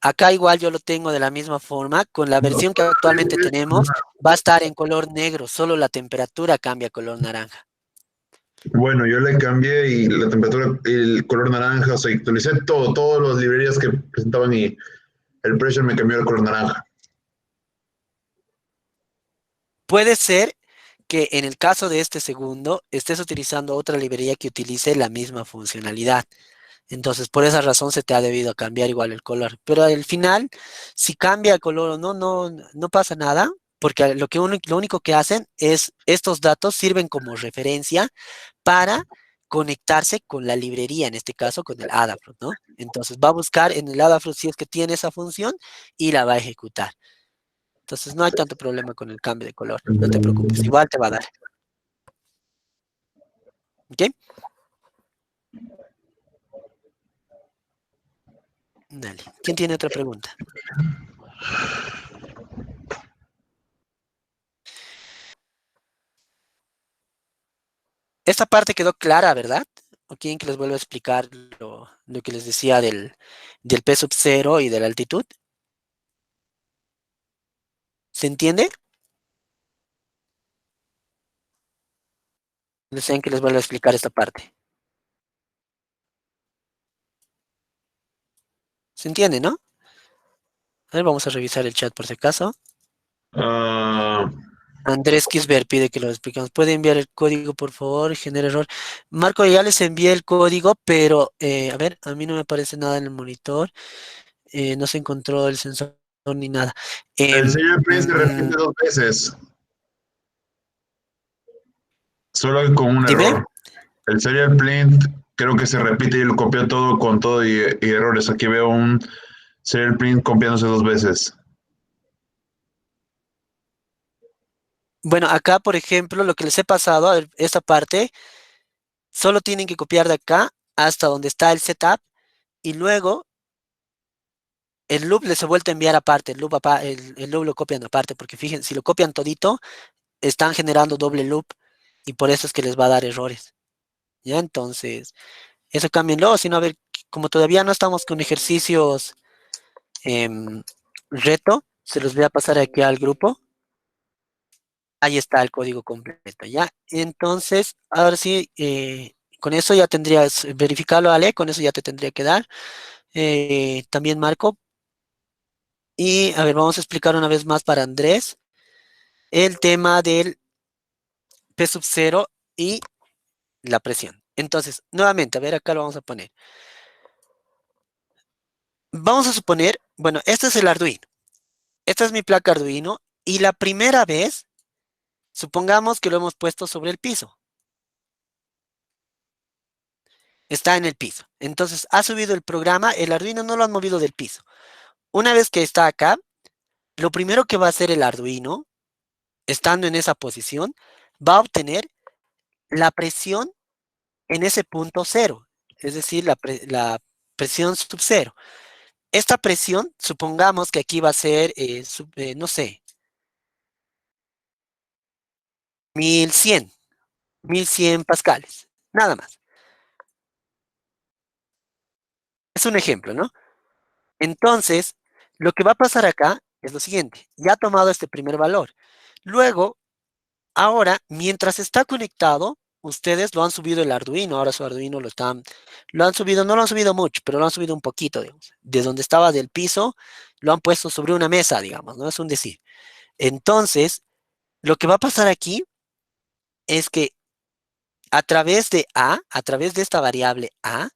[SPEAKER 3] Acá igual yo lo tengo de la misma forma, con la versión que actualmente tenemos, va a estar en color negro, solo la temperatura cambia a color naranja.
[SPEAKER 1] Bueno, yo le cambié y la temperatura, el color naranja, o sea, actualicé todo, todas las librerías que presentaban y el pressure me cambió el color naranja.
[SPEAKER 3] Puede ser que en el caso de este segundo estés utilizando otra librería que utilice la misma funcionalidad. Entonces, por esa razón se te ha debido cambiar igual el color. Pero al final, si cambia el color o no, no pasa nada, porque lo único que hacen es, estos datos sirven como referencia para conectarse con la librería, en este caso con el Adafruit, ¿no? Entonces va a buscar en el Adafruit si es que tiene esa función y la va a ejecutar. Entonces no hay tanto problema con el cambio de color, no te preocupes, igual te va a dar. ¿Ok? Dale. ¿Quién tiene otra pregunta? Esta parte quedó clara, ¿verdad? ¿O quieren que les vuelva a explicar lo que les decía del P sub 0 y de la altitud? ¿Se entiende? ¿Desean que les vuelva a explicar esta parte? ¿Se entiende, no? A ver, vamos a revisar el chat por si acaso.
[SPEAKER 1] Ah,
[SPEAKER 3] Andrés Kisber pide que lo expliquemos. ¿Puede enviar el código, por favor? Genera error. Marco, ya les envié el código, pero a ver, a mí no me aparece nada en el monitor. No se encontró el sensor ni nada.
[SPEAKER 1] el
[SPEAKER 3] Em,
[SPEAKER 1] serial print se
[SPEAKER 3] mm,
[SPEAKER 1] repite 2 veces, solo con un
[SPEAKER 3] dime.
[SPEAKER 1] error. El serial print creo que se repite y lo copió todo con todo y errores. Aquí veo un serial print copiándose 2 veces.
[SPEAKER 3] Bueno, acá, por ejemplo, lo que les he pasado, a ver, esta parte, solo tienen que copiar de acá hasta donde está el setup y luego el loop les he vuelto a enviar aparte, el loop lo copian aparte, porque fíjense, si lo copian todito, están generando doble loop y por eso es que les va a dar errores. ¿Ya? Entonces, eso cámbienlo, si no, a ver, como todavía no estamos con ejercicios em, reto, se los voy a pasar aquí al grupo. Ahí está el código completo, ¿ya? Entonces, ahora sí, con eso ya tendrías, verificarlo, Ale, con eso ya te tendría que dar. También Marco. Y, a ver, vamos a explicar una vez más para Andrés el tema del P sub 0 y la presión. Entonces, nuevamente, a ver, acá lo vamos a poner. Vamos a suponer, bueno, este es el Arduino. Esta es mi placa Arduino y la primera vez, supongamos que lo hemos puesto sobre el piso. Está en el piso. Entonces, ha subido el programa, el Arduino no lo han movido del piso. Una vez que está acá, lo primero que va a hacer el Arduino, estando en esa posición, va a obtener la presión en ese punto cero, es decir, la presión sub cero. Esta presión, supongamos que aquí va a ser, no sé, 1100, 1100 pascales, nada más. Es un ejemplo, ¿no? Entonces, lo que va a pasar acá es lo siguiente, ya ha tomado este primer valor. Luego, ahora, mientras está conectado, ustedes lo han subido el Arduino, ahora su Arduino lo han subido, no lo han subido mucho, pero lo han subido un poquito, digamos. De donde estaba del piso, lo han puesto sobre una mesa, digamos, ¿no? Es un decir. Entonces, lo que va a pasar aquí es que a través de esta variable A,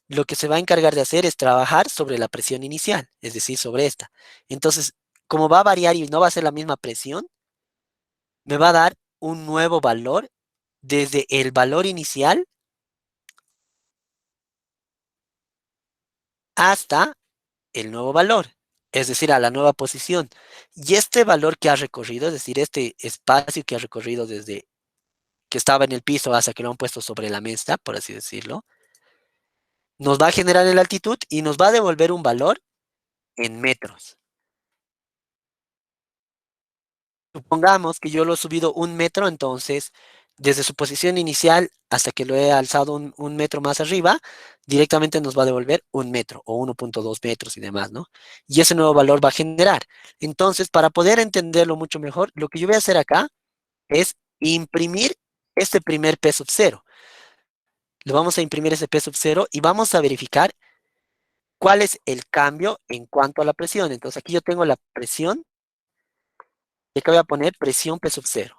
[SPEAKER 3] lo que se va a encargar de hacer es trabajar sobre la presión inicial, es decir, sobre esta. Entonces, como va a variar y no va a ser la misma presión, me va a dar un nuevo valor desde el valor inicial hasta el nuevo valor, es decir, a la nueva posición. Y este valor que ha recorrido, es decir, este espacio que ha recorrido desde que estaba en el piso hasta que lo han puesto sobre la mesa, por así decirlo, nos va a generar la altitud y nos va a devolver un valor en metros. Supongamos que yo lo he subido 1 metro, entonces desde su posición inicial hasta que lo he alzado un metro más arriba, directamente nos va a devolver 1 metro o 1,2 metros y demás, ¿no? Y ese nuevo valor va a generar. Entonces, para poder entenderlo mucho mejor, lo que yo voy a hacer acá es imprimir este primer P sub 0. Lo vamos a imprimir ese P sub 0 y vamos a verificar cuál es el cambio en cuanto a la presión. Entonces, aquí yo tengo la presión y acá voy a poner presión P sub 0.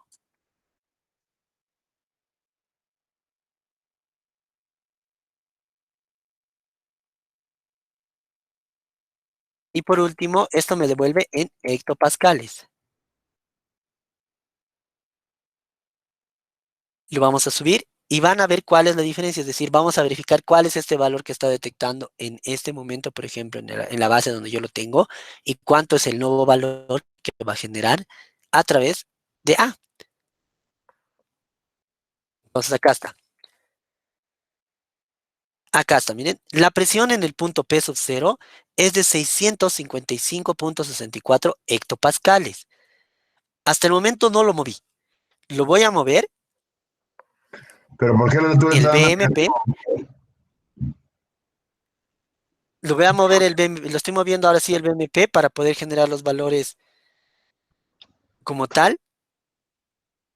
[SPEAKER 3] Y por último, esto me devuelve en hectopascales. Lo vamos a subir y van a ver cuál es la diferencia, es decir, vamos a verificar cuál es este valor que está detectando en este momento, por ejemplo, en la base donde yo lo tengo, y cuánto es el nuevo valor que va a generar a través de A. Entonces acá está. Acá está, miren, la presión en el punto P sub 0 es de 655,64 hectopascales. Hasta el momento no lo moví. Lo voy a mover,
[SPEAKER 1] Pero ¿por qué tú
[SPEAKER 3] el
[SPEAKER 1] estás dando?
[SPEAKER 3] BMP. Lo voy a mover el BMP, lo estoy moviendo ahora sí el BMP para poder generar los valores como tal.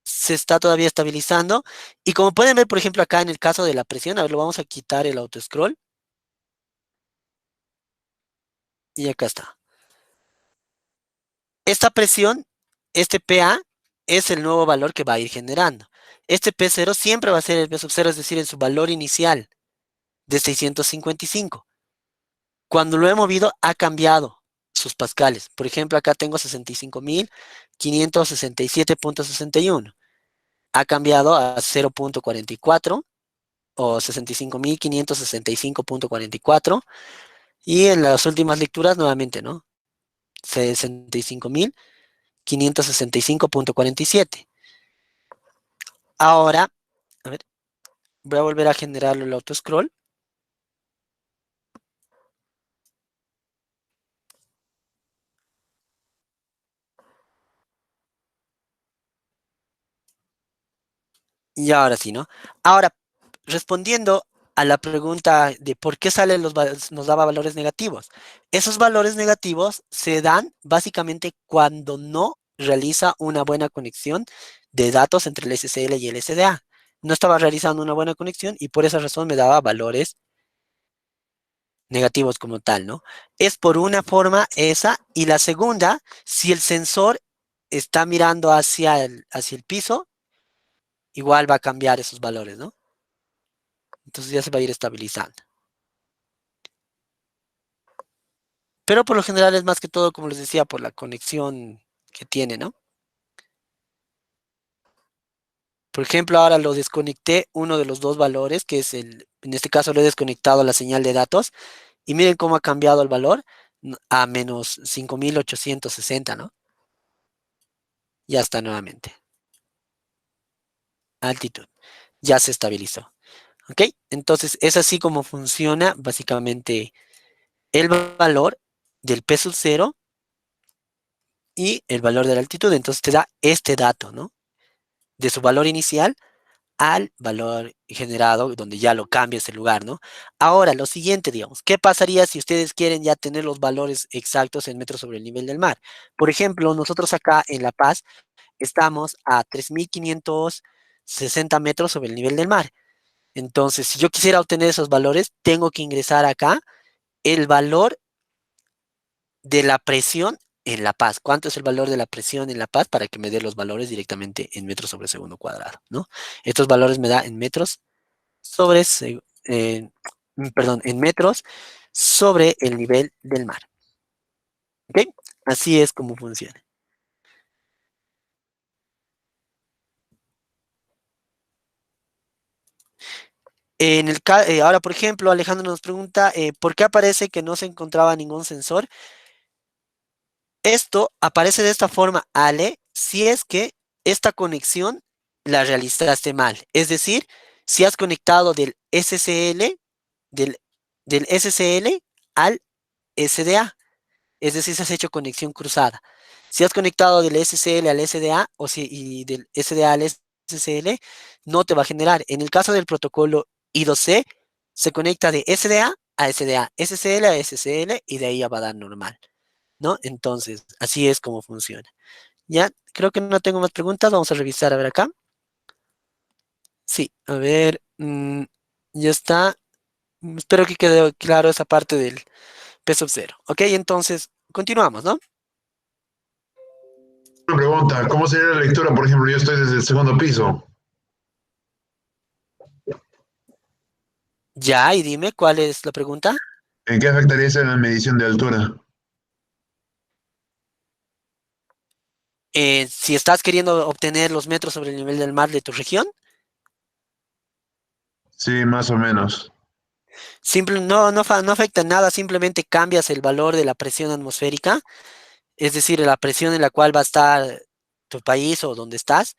[SPEAKER 3] Se está todavía estabilizando. Y como pueden ver, por ejemplo, acá en el caso de la presión, a ver, lo vamos a quitar el auto scroll. Y acá está. Esta presión, este PA, es el nuevo valor que va a ir generando. Este P0 siempre va a ser el P sub 0, es decir, en su valor inicial de 655. Cuando lo he movido, ha cambiado sus pascales. Por ejemplo, acá tengo 65,567,61. Ha cambiado a 0,44 o 65,565,44. Y en las últimas lecturas, nuevamente, ¿no? 65,565,47. Ahora, a ver, voy a volver a generarlo el auto scroll. Y ahora sí, ¿no? Ahora, respondiendo a la pregunta de por qué salen nos daba valores negativos. Esos valores negativos se dan básicamente cuando no realiza una buena conexión de datos entre el SSL y el SDA. No estaba realizando una buena conexión y por esa razón me daba valores negativos como tal, ¿no? Es por una forma esa, y la segunda, si el sensor está mirando hacia el piso, igual va a cambiar esos valores, ¿no? Entonces ya se va a ir estabilizando. Pero por lo general es más que todo, como les decía, por la conexión que tiene, ¿no? Por ejemplo, ahora lo desconecté uno de los dos valores, que es en este caso lo he desconectado la señal de datos, y miren cómo ha cambiado el valor a menos 5,860, ¿no? Ya está nuevamente. Altitud. Ya se estabilizó. ¿Ok? Entonces es así como funciona básicamente el valor del P sub 0 y el valor de la altitud. Entonces te da este dato, ¿no? De su valor inicial al valor generado, donde ya lo cambias el lugar, ¿no? Ahora, lo siguiente, digamos, ¿qué pasaría si ustedes quieren ya tener los valores exactos en metros sobre el nivel del mar? Por ejemplo, nosotros acá en La Paz estamos a 3,560 metros sobre el nivel del mar. Entonces, si yo quisiera obtener esos valores, tengo que ingresar acá el valor de la presión en La Paz. ¿Cuánto es el valor de la presión en La Paz para que me dé los valores directamente en metros sobre segundo cuadrado, ¿no? Estos valores me da en metros sobre, perdón, en metros sobre el nivel del mar. ¿Ok? Así es como funciona. Ahora, por ejemplo, Alejandro nos pregunta, ¿por qué aparece que no se encontraba ningún sensor? Esto aparece de esta forma, Ale, si es que esta conexión la realizaste mal. Es decir, si has conectado del, del SSL al SDA. Es decir, si has hecho conexión cruzada. Si has conectado del SCL al SDA y del SDA al SCL, no te va a generar. En el caso del protocolo I2C, se conecta de SDA a SDA, SCL a SCL y de ahí ya va a dar normal, ¿no? Entonces, así es como funciona. Ya, creo que no tengo más preguntas. Vamos a revisar a ver acá. Sí, a ver, ya está. Espero que quede claro esa parte del P sub 0. Ok, entonces, continuamos, ¿no?
[SPEAKER 1] Una pregunta, ¿cómo sería la lectura? Por ejemplo, yo estoy desde el segundo piso.
[SPEAKER 3] Ya, y dime, ¿cuál es la pregunta?
[SPEAKER 1] ¿En qué afectaría eso en la medición de altura?
[SPEAKER 3] Si estás queriendo obtener los metros sobre el nivel del mar de tu región,
[SPEAKER 1] Sí, más o menos.
[SPEAKER 3] no afecta en nada, simplemente cambias el valor de la presión atmosférica, es decir, la presión en la cual va a estar tu país o donde estás.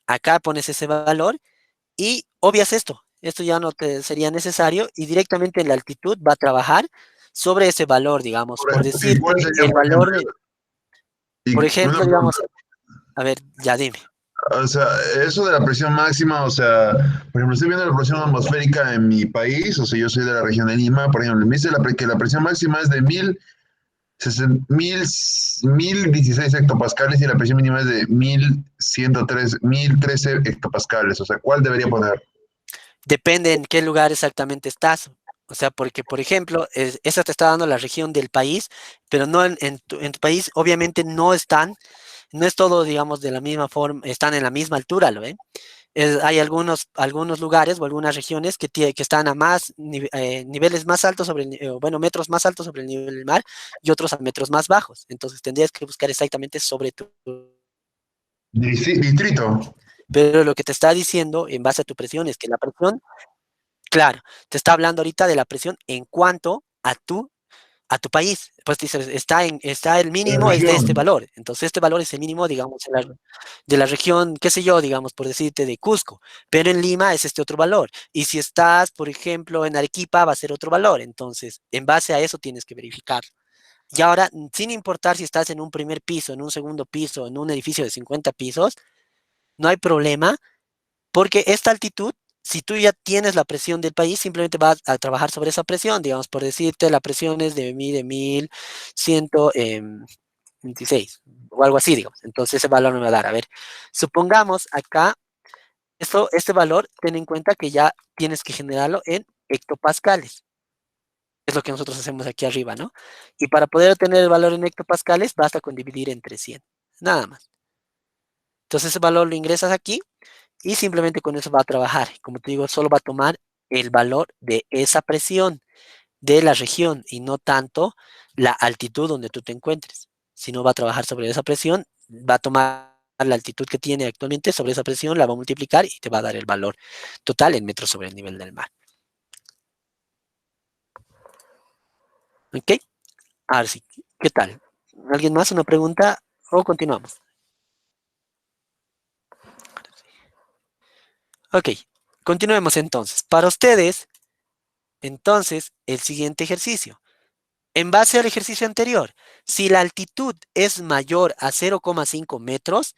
[SPEAKER 3] Acá pones ese valor y obvias esto. Esto ya no te sería necesario y directamente en la altitud va a trabajar sobre ese valor, digamos.
[SPEAKER 1] Por
[SPEAKER 3] Por
[SPEAKER 1] ejemplo, ¿y cuál
[SPEAKER 3] decirte,
[SPEAKER 1] sería,
[SPEAKER 3] el
[SPEAKER 1] por ejemplo,
[SPEAKER 3] valor de,
[SPEAKER 1] y
[SPEAKER 3] por
[SPEAKER 1] una
[SPEAKER 3] ejemplo,
[SPEAKER 1] pregunta,
[SPEAKER 3] digamos, a ver, ya dime.
[SPEAKER 1] o sea, eso de la presión máxima, o sea, por ejemplo, estoy viendo la presión atmosférica en mi país, o sea, yo soy de la región de Lima, por ejemplo, me dice que la presión máxima es de 1016 hectopascales y la presión mínima es de 1013 hectopascales, o sea, ¿cuál debería poner?
[SPEAKER 3] Depende en qué lugar exactamente estás. O sea, porque, por ejemplo, esa te está dando la región del país, pero no en tu país, obviamente no es todo, digamos, de la misma forma, están en la misma altura, ¿lo ven? Hay algunos lugares o algunas regiones que están a niveles más altos bueno, metros más altos sobre el nivel del mar y otros a metros más bajos. Entonces tendrías que buscar exactamente sobre tu.
[SPEAKER 1] Distrito.
[SPEAKER 3] Pero lo que te está diciendo en base a tu presión es que la presión, claro, te está hablando ahorita de la presión en cuanto a tu país. Pues dices, está el
[SPEAKER 1] De la
[SPEAKER 3] mínimo es de este
[SPEAKER 1] región.
[SPEAKER 3] valor. Entonces, este valor es el mínimo, digamos, de la región, qué sé yo, digamos, por decirte, de Cusco. Pero en Lima es este otro valor. Y si estás, por ejemplo, en Arequipa, va a ser otro valor. Entonces, en base a eso tienes que verificar. Y ahora, sin importar si estás en un primer piso, en un segundo piso, en un edificio de 50 pisos, no hay problema porque esta altitud, si tú ya tienes la presión del país, simplemente vas a trabajar sobre esa presión. Digamos, por decirte, la presión es de 1126 o algo así, digamos. Entonces ese valor me va a dar. A ver, supongamos acá, este valor, ten en cuenta que ya tienes que generarlo en hectopascales. Es lo que nosotros hacemos aquí arriba, ¿no? Y para poder obtener el valor en hectopascales, basta con dividir entre 100. Nada más. Entonces ese valor lo ingresas aquí y simplemente con eso va a trabajar. Como te digo, solo va a tomar el valor de esa presión de la región y no tanto la altitud donde tú te encuentres, sino va a trabajar sobre esa presión, va a tomar la altitud que tiene actualmente sobre esa presión, la va a multiplicar y te va a dar el valor total en metros sobre el nivel del mar. ¿Ok? Ahora sí, ¿qué tal? ¿Alguien más? ¿Una pregunta? ¿O continuamos? Ok, continuemos entonces. Para ustedes, entonces, el siguiente ejercicio. En base al ejercicio anterior, si la altitud es mayor a 0,5 metros,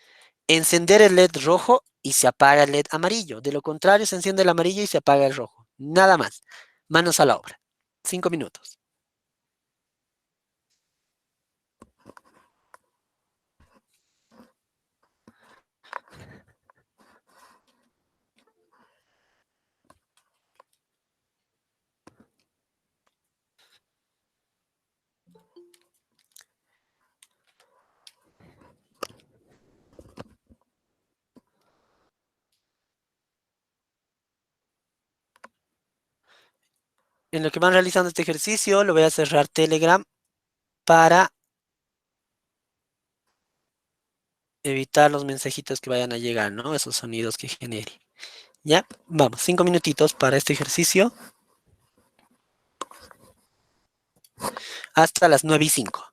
[SPEAKER 3] encender el LED rojo y se apaga el LED amarillo. De lo contrario, se enciende el amarillo y se apaga el rojo. Nada más. Manos a la obra. 5 minutos. En lo que van realizando este ejercicio, lo voy a cerrar Telegram para evitar los mensajitos que vayan a llegar, ¿no? Esos sonidos que genere. Ya, vamos, 5 minutitos para este ejercicio hasta las 9:05.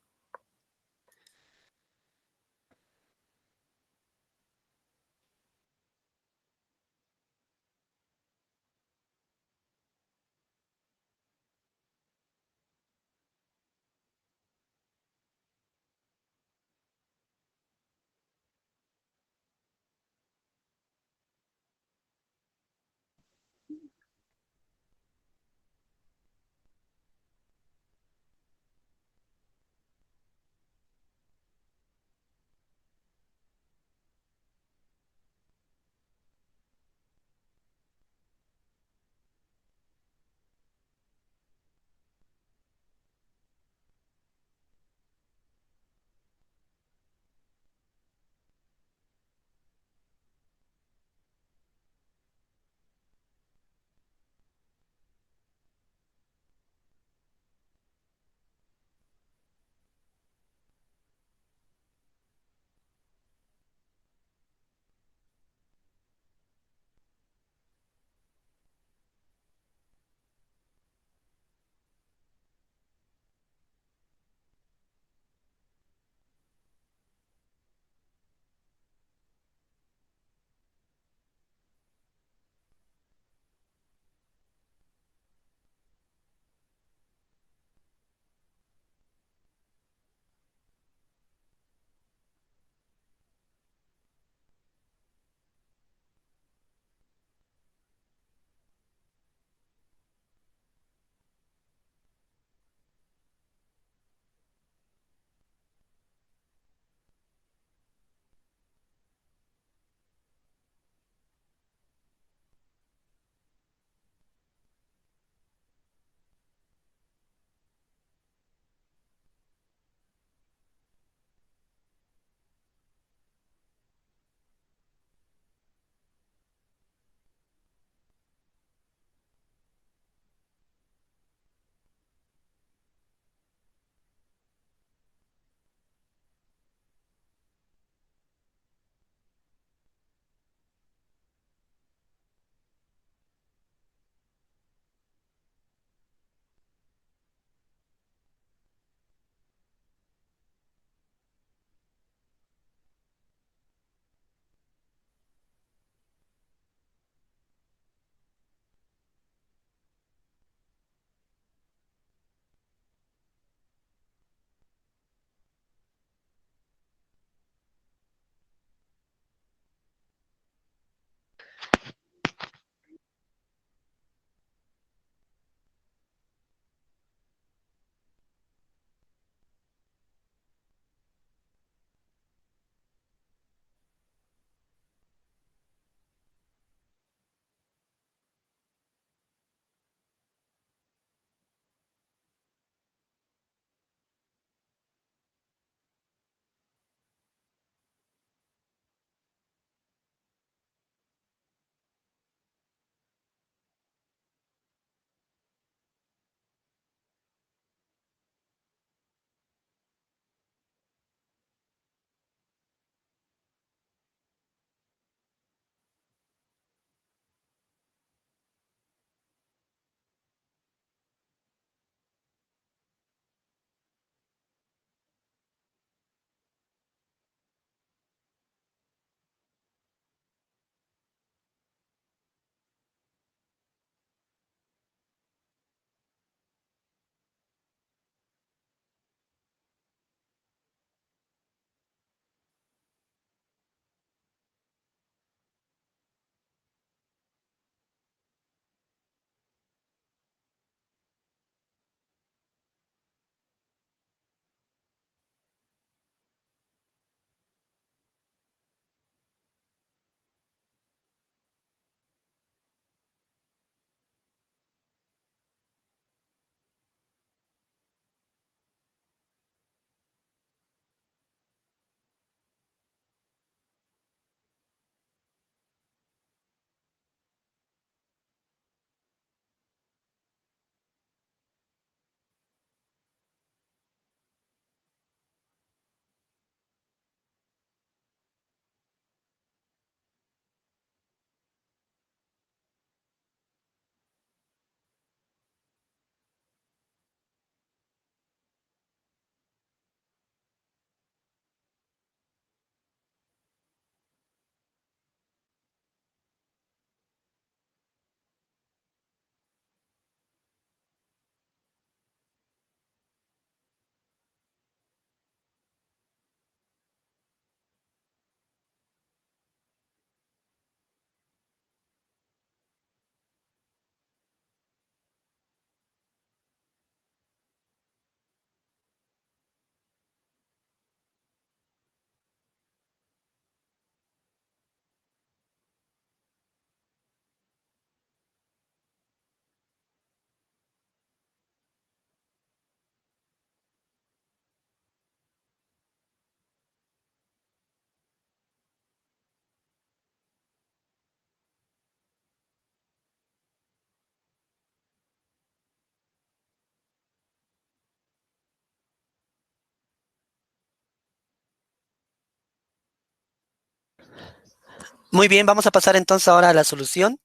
[SPEAKER 3] Muy bien, vamos a pasar entonces ahora a la solución.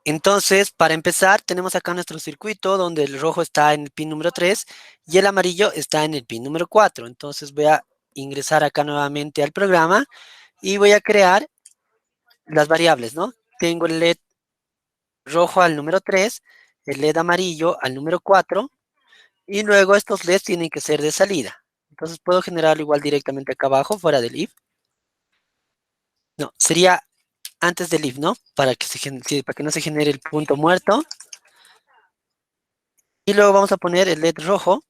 [SPEAKER 3] Entonces, para empezar, tenemos acá nuestro circuito donde el rojo está en el pin número 3 y el amarillo está en el pin número 4. Entonces voy a ingresar acá nuevamente al programa y voy a crear las variables, ¿no? Tengo el LED rojo al número 3, el LED amarillo al número 4 y luego estos LEDs tienen que ser de salida. Entonces puedo generarlo igual directamente acá abajo, fuera del if. No, sería antes del if, ¿no? Sí, para que no se genere el punto muerto. Y luego vamos a poner el LED rojo,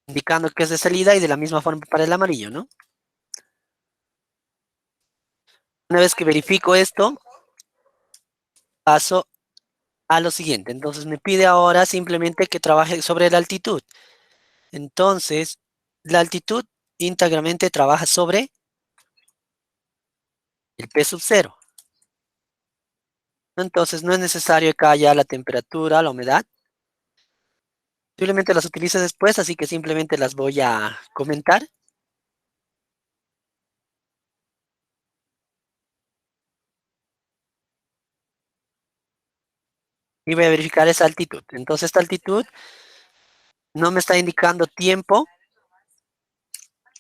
[SPEAKER 3] indicando que es de salida y de la misma forma para el amarillo, ¿no? Una vez que verifico esto, paso a lo siguiente. Entonces me pide ahora simplemente que trabaje sobre la altitud. Entonces, la altitud íntegramente trabaja sobre el P sub 0. Entonces no es necesario acá ya la temperatura, la humedad. Simplemente las utilizo después, así que simplemente las voy a comentar y voy a verificar esa altitud. Entonces esta altitud no me está indicando tiempo.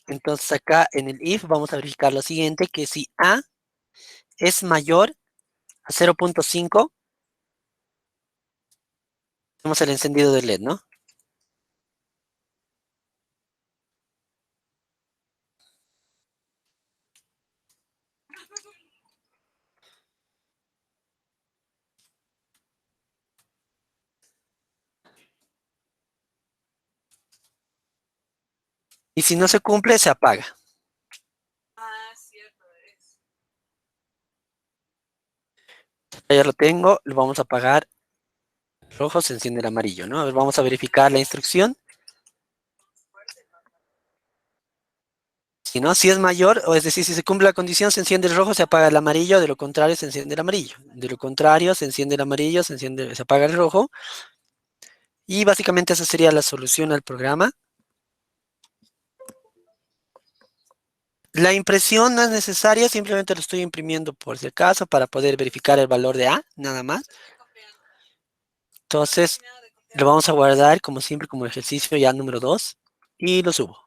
[SPEAKER 3] Entonces acá en el if vamos a verificar lo siguiente, que si A es mayor a 0.5, tenemos el encendido del LED, ¿no? Y si no se cumple, se apaga. Ya lo tengo, lo vamos a apagar. Rojo se enciende el amarillo, ¿no? A ver, vamos a verificar la instrucción. Si no, si es mayor, o es decir, si se cumple la condición, se enciende el rojo, se apaga el amarillo, de lo contrario, se enciende el amarillo. De lo contrario, se enciende el amarillo, se apaga el rojo. Y básicamente esa sería la solución al programa. La impresión no es necesaria, simplemente lo estoy imprimiendo por si acaso para poder verificar el valor de A, nada más. Entonces, lo vamos a guardar como siempre como ejercicio ya número 2 y lo subo.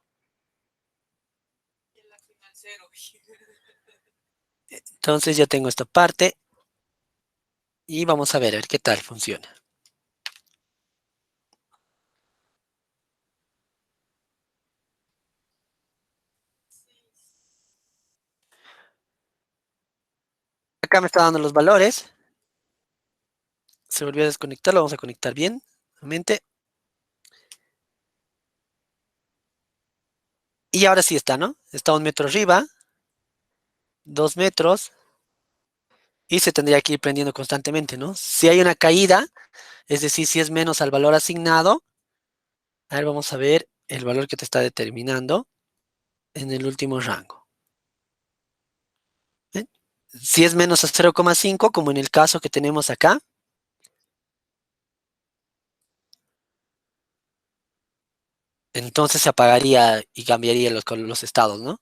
[SPEAKER 3] Entonces ya tengo esta parte y vamos a ver qué tal funciona. Acá me está dando los valores. Se volvió a desconectar, lo vamos a conectar bien, nuevamente. Y ahora sí está, ¿no? Está 1 metro arriba, 2 metros, y se tendría que ir prendiendo constantemente, ¿no? Si hay una caída, es decir, si es menos al valor asignado, a ver, vamos a ver el valor que te está determinando en el último rango. ¿Ven? Si es menos a 0,5, como en el caso que tenemos acá, entonces se apagaría y cambiaría los estados, ¿no?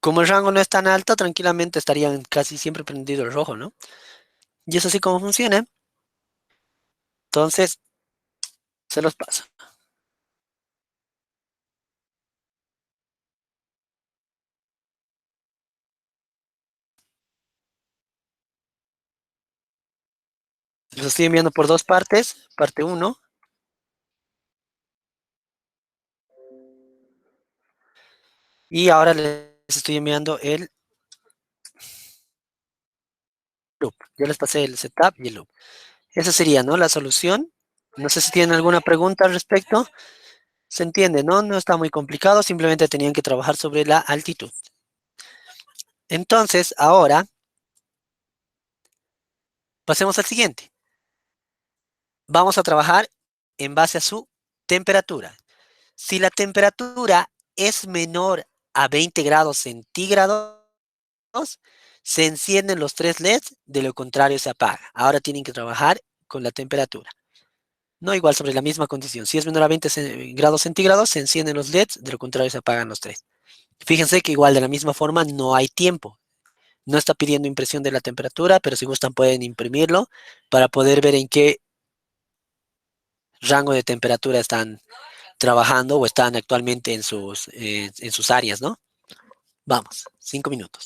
[SPEAKER 3] Como el rango no es tan alto, tranquilamente estarían casi siempre prendido el rojo, ¿no? Y es así como funciona. Entonces, se los paso. Los estoy enviando por dos partes. Parte uno. Y ahora les estoy enviando el loop. Ya les pasé el setup y el loop. Esa sería, ¿no? La solución. No sé si tienen alguna pregunta al respecto. Se entiende, ¿no? No está muy complicado. Simplemente tenían que trabajar sobre la altitud. Entonces, ahora, pasemos al siguiente. Vamos a trabajar en base a su temperatura. Si la temperatura es menor a 20 grados centígrados, se encienden los tres LEDs, de lo contrario se apaga. Ahora tienen que trabajar con la temperatura. No, igual sobre la misma condición. Si es menor a 20 grados centígrados, se encienden los LEDs, de lo contrario se apagan los tres. Fíjense que igual de la misma forma no hay tiempo. No está pidiendo impresión de la temperatura, pero si gustan pueden imprimirlo para poder ver en qué rango de temperatura están trabajando o están actualmente en sus áreas, ¿no? Vamos, 5 minutos.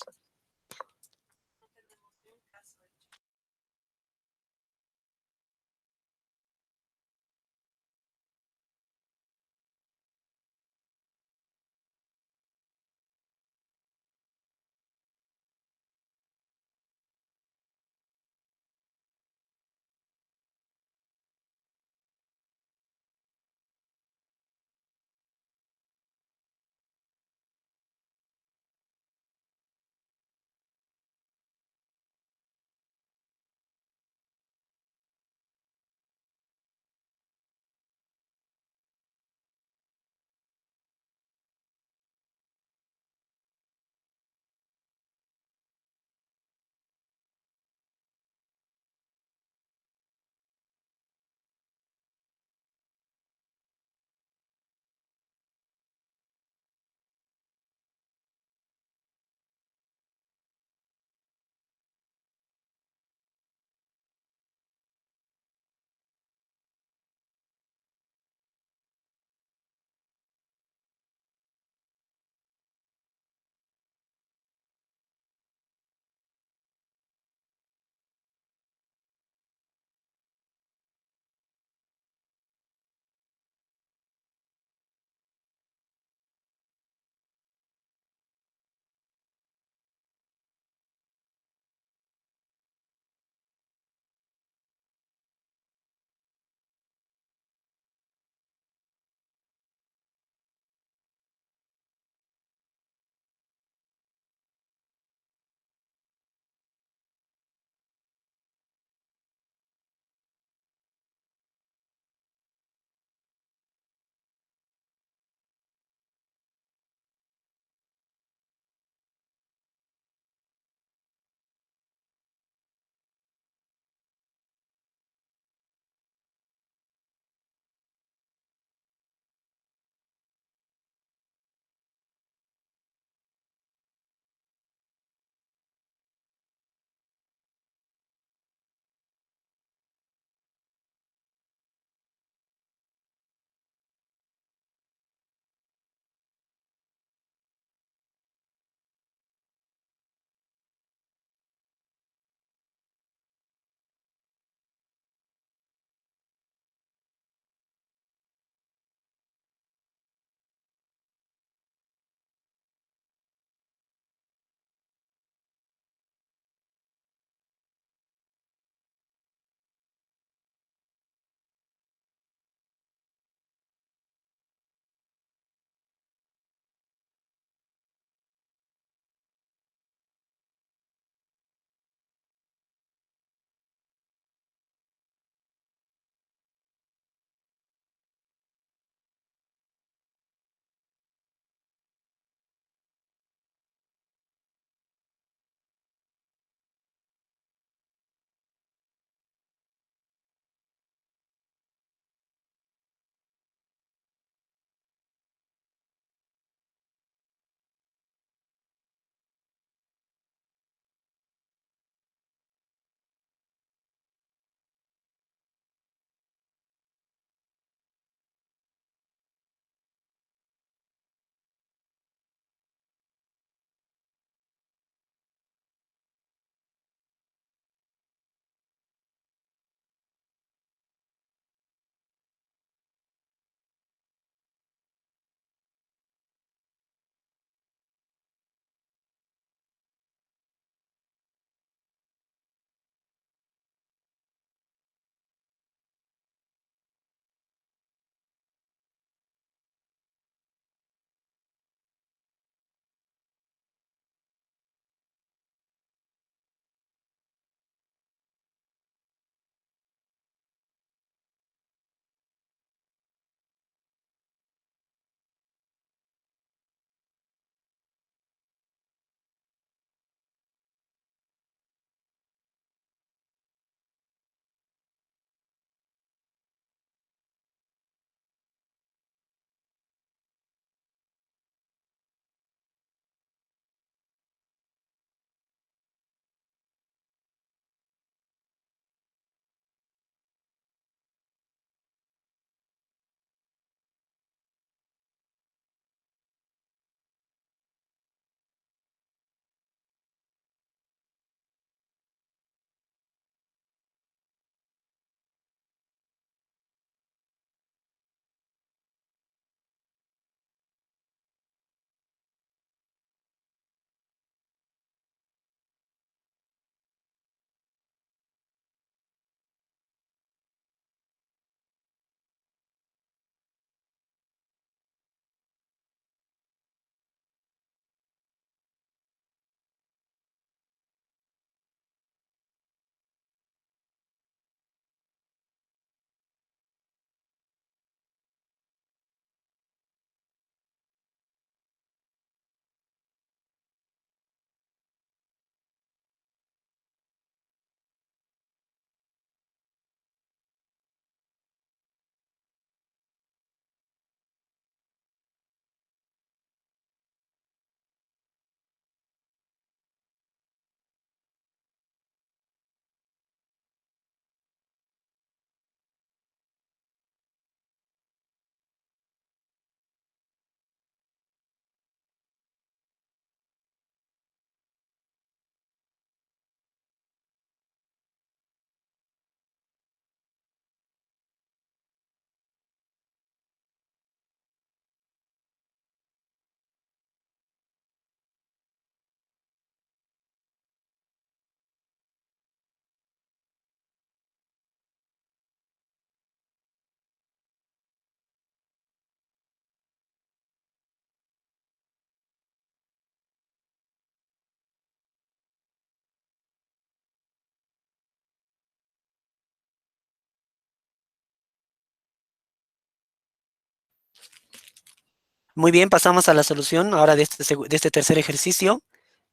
[SPEAKER 3] Muy bien, pasamos a la solución ahora de de este tercer ejercicio,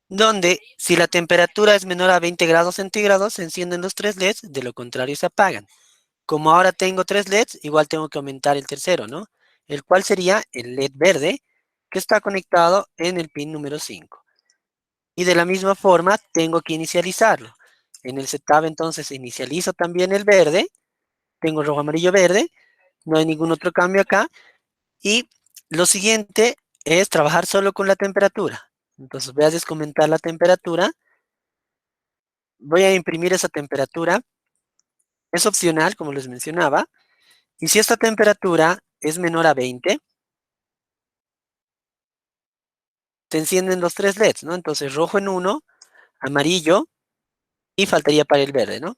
[SPEAKER 3] donde si la temperatura es menor a 20 grados centígrados, se encienden los tres LEDs, de lo contrario se apagan. Como ahora tengo tres LEDs, igual tengo que aumentar el tercero, ¿no? El cual sería el LED verde, que está conectado en el pin número 5. Y de la misma forma, tengo que inicializarlo. En el setup, entonces, inicializo también el verde. Tengo rojo, amarillo, verde. No hay ningún otro cambio acá. Y lo siguiente es trabajar solo con la temperatura. Entonces, voy a descomentar la temperatura. Voy a imprimir esa temperatura. Es opcional, como les mencionaba. Y si esta temperatura es menor a 20, se encienden los tres LEDs, ¿no? Entonces, rojo en uno, amarillo y faltaría para el verde, ¿no?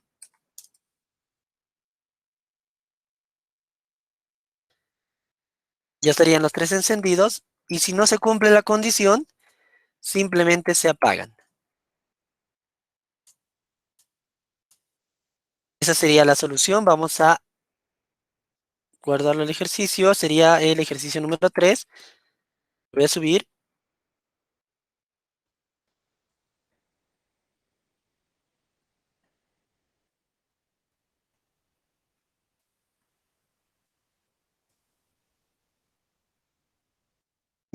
[SPEAKER 3] Ya estarían los tres encendidos. Y si no se cumple la condición, simplemente se apagan. Esa sería la solución. Vamos a guardarlo el ejercicio. Sería el ejercicio número 3. Voy a subir.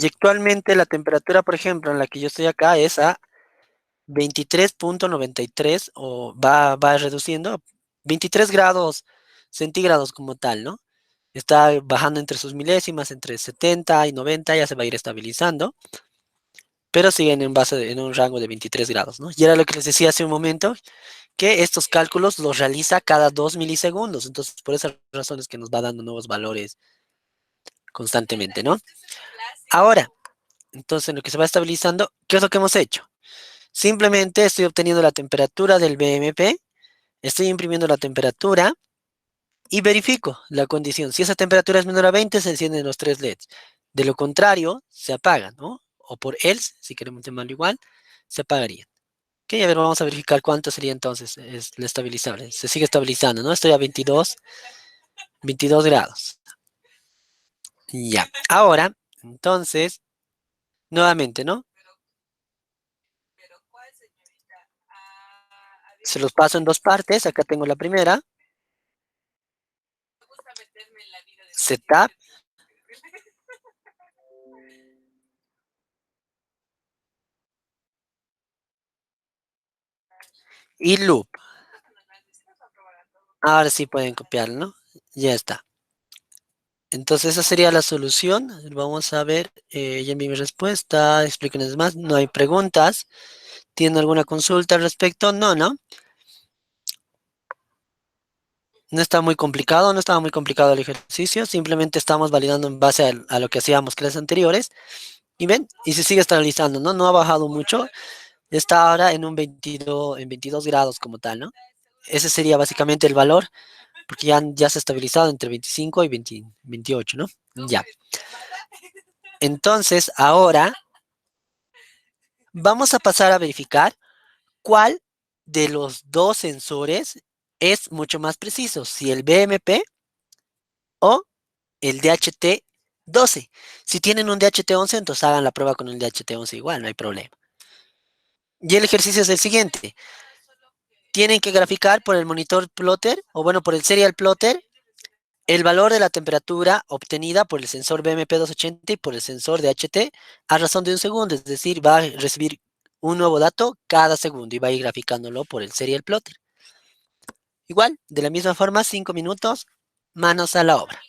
[SPEAKER 3] Y actualmente la temperatura, por ejemplo, en la que yo estoy acá es a 23.93 o va reduciendo. 23 grados centígrados como tal, ¿no? Está bajando entre sus milésimas, entre 70 y 90, ya se va a ir estabilizando, pero siguen en un rango de 23 grados, ¿no? Y era lo que les decía hace un momento, que estos cálculos los realiza cada 2 milisegundos. Entonces, por esas razones que nos va dando nuevos valores constantemente, ¿no? Ahora, entonces, en lo que se va estabilizando, ¿qué es lo que hemos hecho? Simplemente estoy obteniendo la temperatura del BMP, estoy imprimiendo la temperatura y verifico la condición. Si esa temperatura es menor a 20, se encienden los tres LEDs. De lo contrario, se apagan, ¿no? O por else, si queremos llamarlo igual, se apagarían. Ok, a ver, vamos a verificar cuánto sería entonces es la estabilizable. Se sigue estabilizando, ¿no? Estoy a 22 grados. Ya. Ahora, entonces, nuevamente, ¿no? Se los paso en dos partes. Acá tengo la primera. Setup y loop. Ahora sí pueden copiarlo, ¿no? Ya está. Entonces esa sería la solución. Vamos a ver, ya envié mi respuesta. Explíquenos más. No hay preguntas. ¿Tienen alguna consulta al respecto? No, ¿no? No está muy complicado, no estaba muy complicado el ejercicio. Simplemente estamos validando en base a lo que hacíamos clases anteriores. Y ven, y se sigue estabilizando, ¿no? No ha bajado mucho. Está ahora en un 22 grados como tal, ¿no? Ese sería básicamente el valor, porque ya se ha estabilizado entre 25 y 28, ¿no? Ya. Entonces, ahora vamos a pasar a verificar cuál de los dos sensores es mucho más preciso, si el BMP o el DHT-12. Si tienen un DHT-11, entonces hagan la prueba con el DHT-11 igual, no hay problema. Y el ejercicio es el siguiente. Tienen que graficar por el monitor plotter, o bueno, por el serial plotter, el valor de la temperatura obtenida por el sensor BMP280 y por el sensor DHT a razón de un segundo, es decir, va a recibir un nuevo dato cada segundo y va a ir graficándolo por el serial plotter. Igual, de la misma forma, 5 minutos, manos a la obra.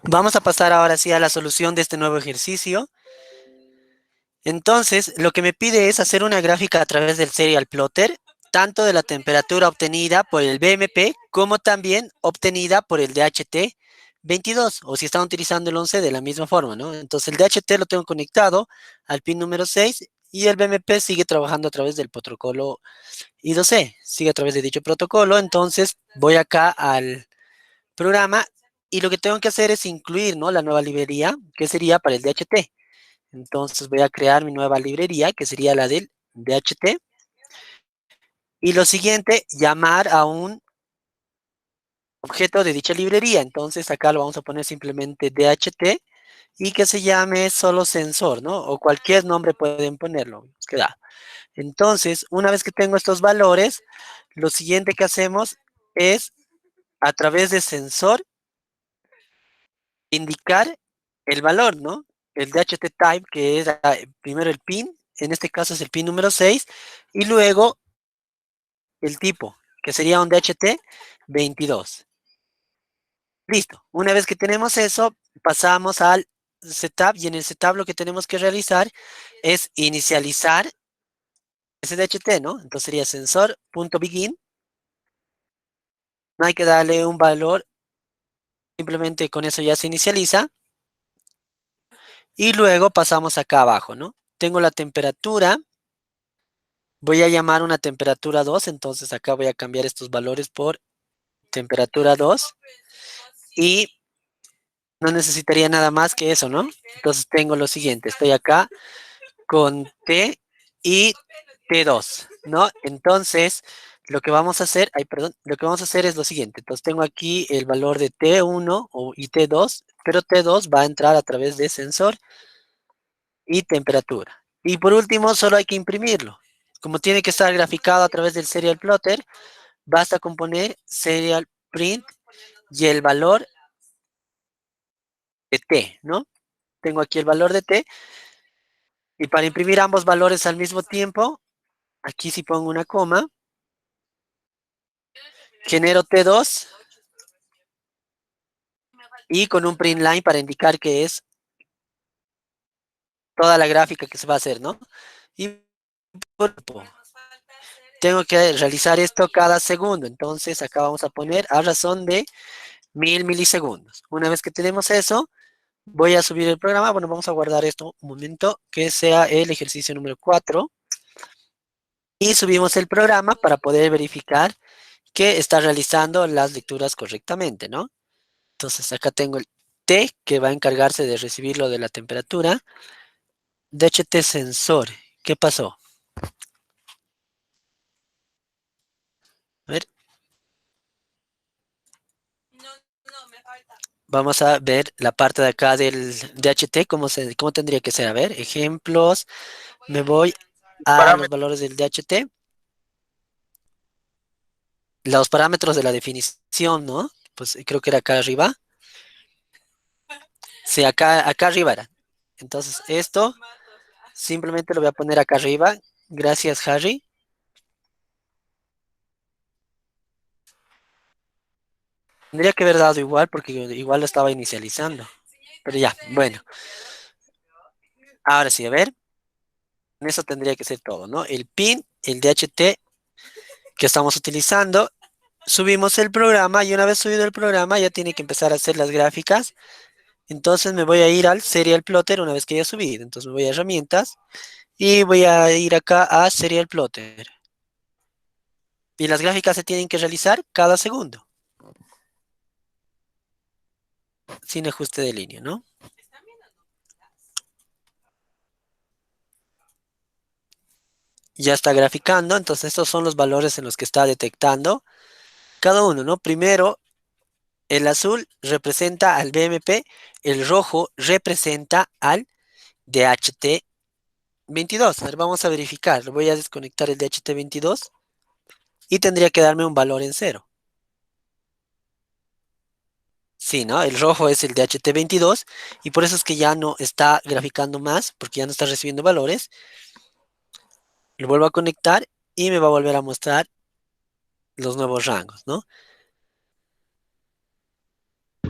[SPEAKER 3] Vamos a pasar ahora sí a la solución de este nuevo ejercicio. Entonces, lo que me pide es hacer una gráfica a través del serial plotter, tanto de la temperatura obtenida por el BMP como también obtenida por el DHT 22, o si están utilizando el 11 de la misma forma, ¿no? Entonces, el DHT lo tengo conectado al pin número 6 y el BMP sigue trabajando a través del protocolo I2C, sigue a través de dicho protocolo. Entonces, voy acá al programa y lo que tengo que hacer es incluir, ¿no?, la nueva librería que sería para el DHT. Entonces voy a crear mi nueva librería, que sería la del DHT. Y lo siguiente, llamar a un objeto de dicha librería. Entonces acá lo vamos a poner simplemente DHT y que se llame solo sensor, ¿no? O cualquier nombre pueden ponerlo. Queda. Entonces, una vez que tengo estos valores, lo siguiente que hacemos es, a través de sensor, indicar el valor, ¿no? El DHT type, que es primero el pin, en este caso es el pin número 6, y luego el tipo, que sería un DHT 22. Listo. Una vez que tenemos eso, pasamos al setup, y en el setup lo que tenemos que realizar es inicializar ese DHT, ¿no? Entonces sería sensor.begin. No hay que darle un valor, simplemente con eso ya se inicializa. Y luego pasamos acá abajo, ¿no? Tengo la temperatura. Voy a llamar una temperatura 2, entonces acá voy a cambiar estos valores por temperatura 2 y no necesitaría nada más que eso, ¿no? Entonces tengo lo siguiente, estoy acá con T y T2, ¿no? Entonces, lo que vamos a hacer, ay, perdón, lo que vamos a hacer es lo siguiente. Entonces tengo aquí el valor de T1 y T2, pero T2 va a entrar a través de sensor y temperatura. Y por último, solo hay que imprimirlo. Como tiene que estar graficado a través del serial plotter, basta con poner serial print y el valor de T, ¿no? Tengo aquí el valor de T y para imprimir ambos valores al mismo tiempo, aquí sí pongo una coma, genero T2 y con un print line para indicar que es toda la gráfica que se va a hacer, ¿no? Y tengo que realizar esto cada segundo, entonces acá vamos a poner a razón de 1000 milisegundos. Una vez que tenemos eso, voy a subir el programa. Bueno, vamos a guardar esto un momento, que sea el ejercicio número 4. Y subimos el programa para poder verificar que está realizando las lecturas correctamente, ¿no? Entonces acá tengo el T que va a encargarse de recibir lo de la temperatura. DHT sensor. ¿Qué pasó? A ver. Vamos a ver la parte de acá del DHT, cómo tendría que ser. A ver, ejemplos. Me voy a los
[SPEAKER 1] Parámetros.
[SPEAKER 3] valores del DHT. Los parámetros de la definición, ¿no? Pues creo que era acá arriba. Sí, acá arriba era. Entonces, esto simplemente lo voy a poner acá arriba. Gracias, Harry. Tendría que haber dado igual porque igual lo estaba inicializando. Pero ya, bueno. Ahora sí, a ver. En eso tendría que ser todo, ¿no? El pin, el DHT que estamos utilizando. Subimos el programa y una vez subido el programa ya tiene que empezar a hacer las gráficas. Entonces me voy a ir al Serial Plotter una vez que haya subido. Entonces me voy a herramientas y voy a ir acá a Serial Plotter. Y las gráficas se tienen que realizar cada segundo, sin ajuste de línea, ¿no? Ya está graficando, entonces estos son los valores en los que está detectando cada uno, ¿no? Primero, el azul representa al BMP, el rojo representa al DHT 22. A ver, vamos a verificar. Voy a desconectar el DHT 22 y tendría que darme un valor en cero. Sí, ¿no? El rojo es el DHT 22 y por eso es que ya no está graficando más, porque ya no está recibiendo valores. Lo vuelvo a conectar y me va a volver a mostrar los nuevos rangos, ¿no?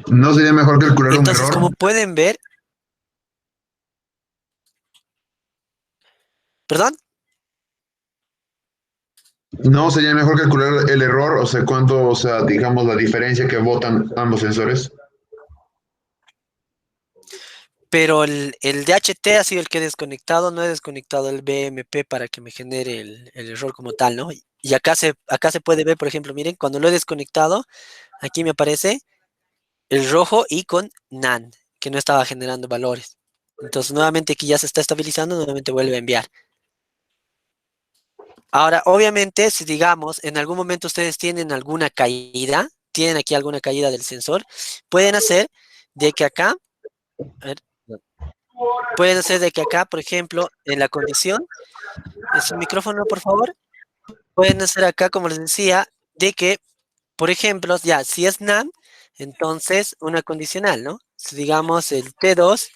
[SPEAKER 1] ¿No sería mejor calcular un
[SPEAKER 3] Entonces, como
[SPEAKER 1] error?
[SPEAKER 3] pueden ver, perdón,
[SPEAKER 1] ¿No sería mejor calcular el error? O sea, cuánto, o sea, digamos, la diferencia que votan ambos sensores.
[SPEAKER 3] pero el DHT ha sido el que he desconectado, no he desconectado el BMP para que me genere el error como tal, ¿no? Y acá se puede ver, por ejemplo, miren, cuando lo he desconectado, aquí me aparece el rojo y con NaN, que no estaba generando valores. Entonces, nuevamente aquí ya se está estabilizando, nuevamente vuelve a enviar. Ahora, obviamente, si digamos, en algún momento ustedes tienen alguna caída, tienen aquí alguna caída del sensor, pueden hacer de que acá, a ver, pueden hacer de que acá, por ejemplo, en la condición, es un micrófono, por favor, pueden hacer acá, como les decía, de que, por ejemplo, ya, si es NaN, entonces una condicional, ¿no? Si digamos el T2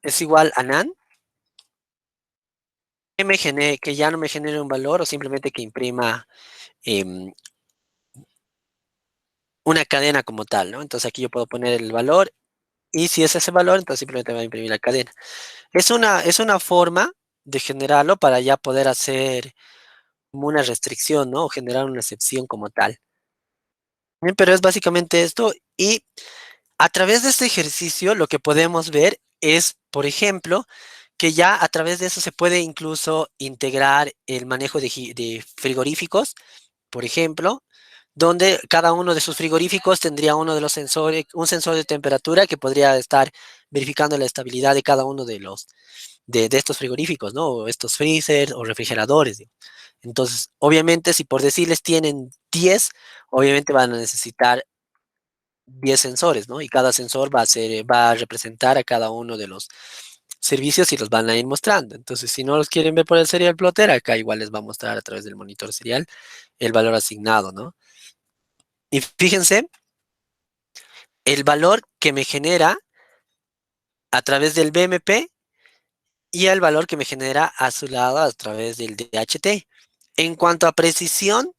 [SPEAKER 3] es igual a NaN, que ya no me genere un valor o simplemente que imprima em, una cadena como tal, ¿no? Entonces aquí yo puedo poner el valor y si es ese valor, entonces simplemente va a imprimir la cadena. Es una forma de generarlo para ya poder hacer como una restricción, ¿no? O generar una excepción como tal. Bien, pero es básicamente esto y a través de este ejercicio lo que podemos ver es, por ejemplo, que ya a través de eso se puede incluso integrar el manejo de frigoríficos, por ejemplo, donde cada uno de sus frigoríficos tendría uno de los sensores, un sensor de temperatura que podría estar verificando la estabilidad de cada uno de los de estos frigoríficos, ¿no? O estos freezers o refrigeradores. Digo. Entonces, obviamente, si por decirles tienen 10, obviamente van a necesitar 10 sensores, ¿no? Y cada sensor va a representar a cada uno de los servicios y los van a ir mostrando. Entonces, si no los quieren ver por el serial plotter, acá igual les va a mostrar a través del monitor serial el valor asignado, ¿no? Y fíjense, el valor que me genera a través del BMP y el valor que me genera a su lado a través del DHT. En cuanto a precisión,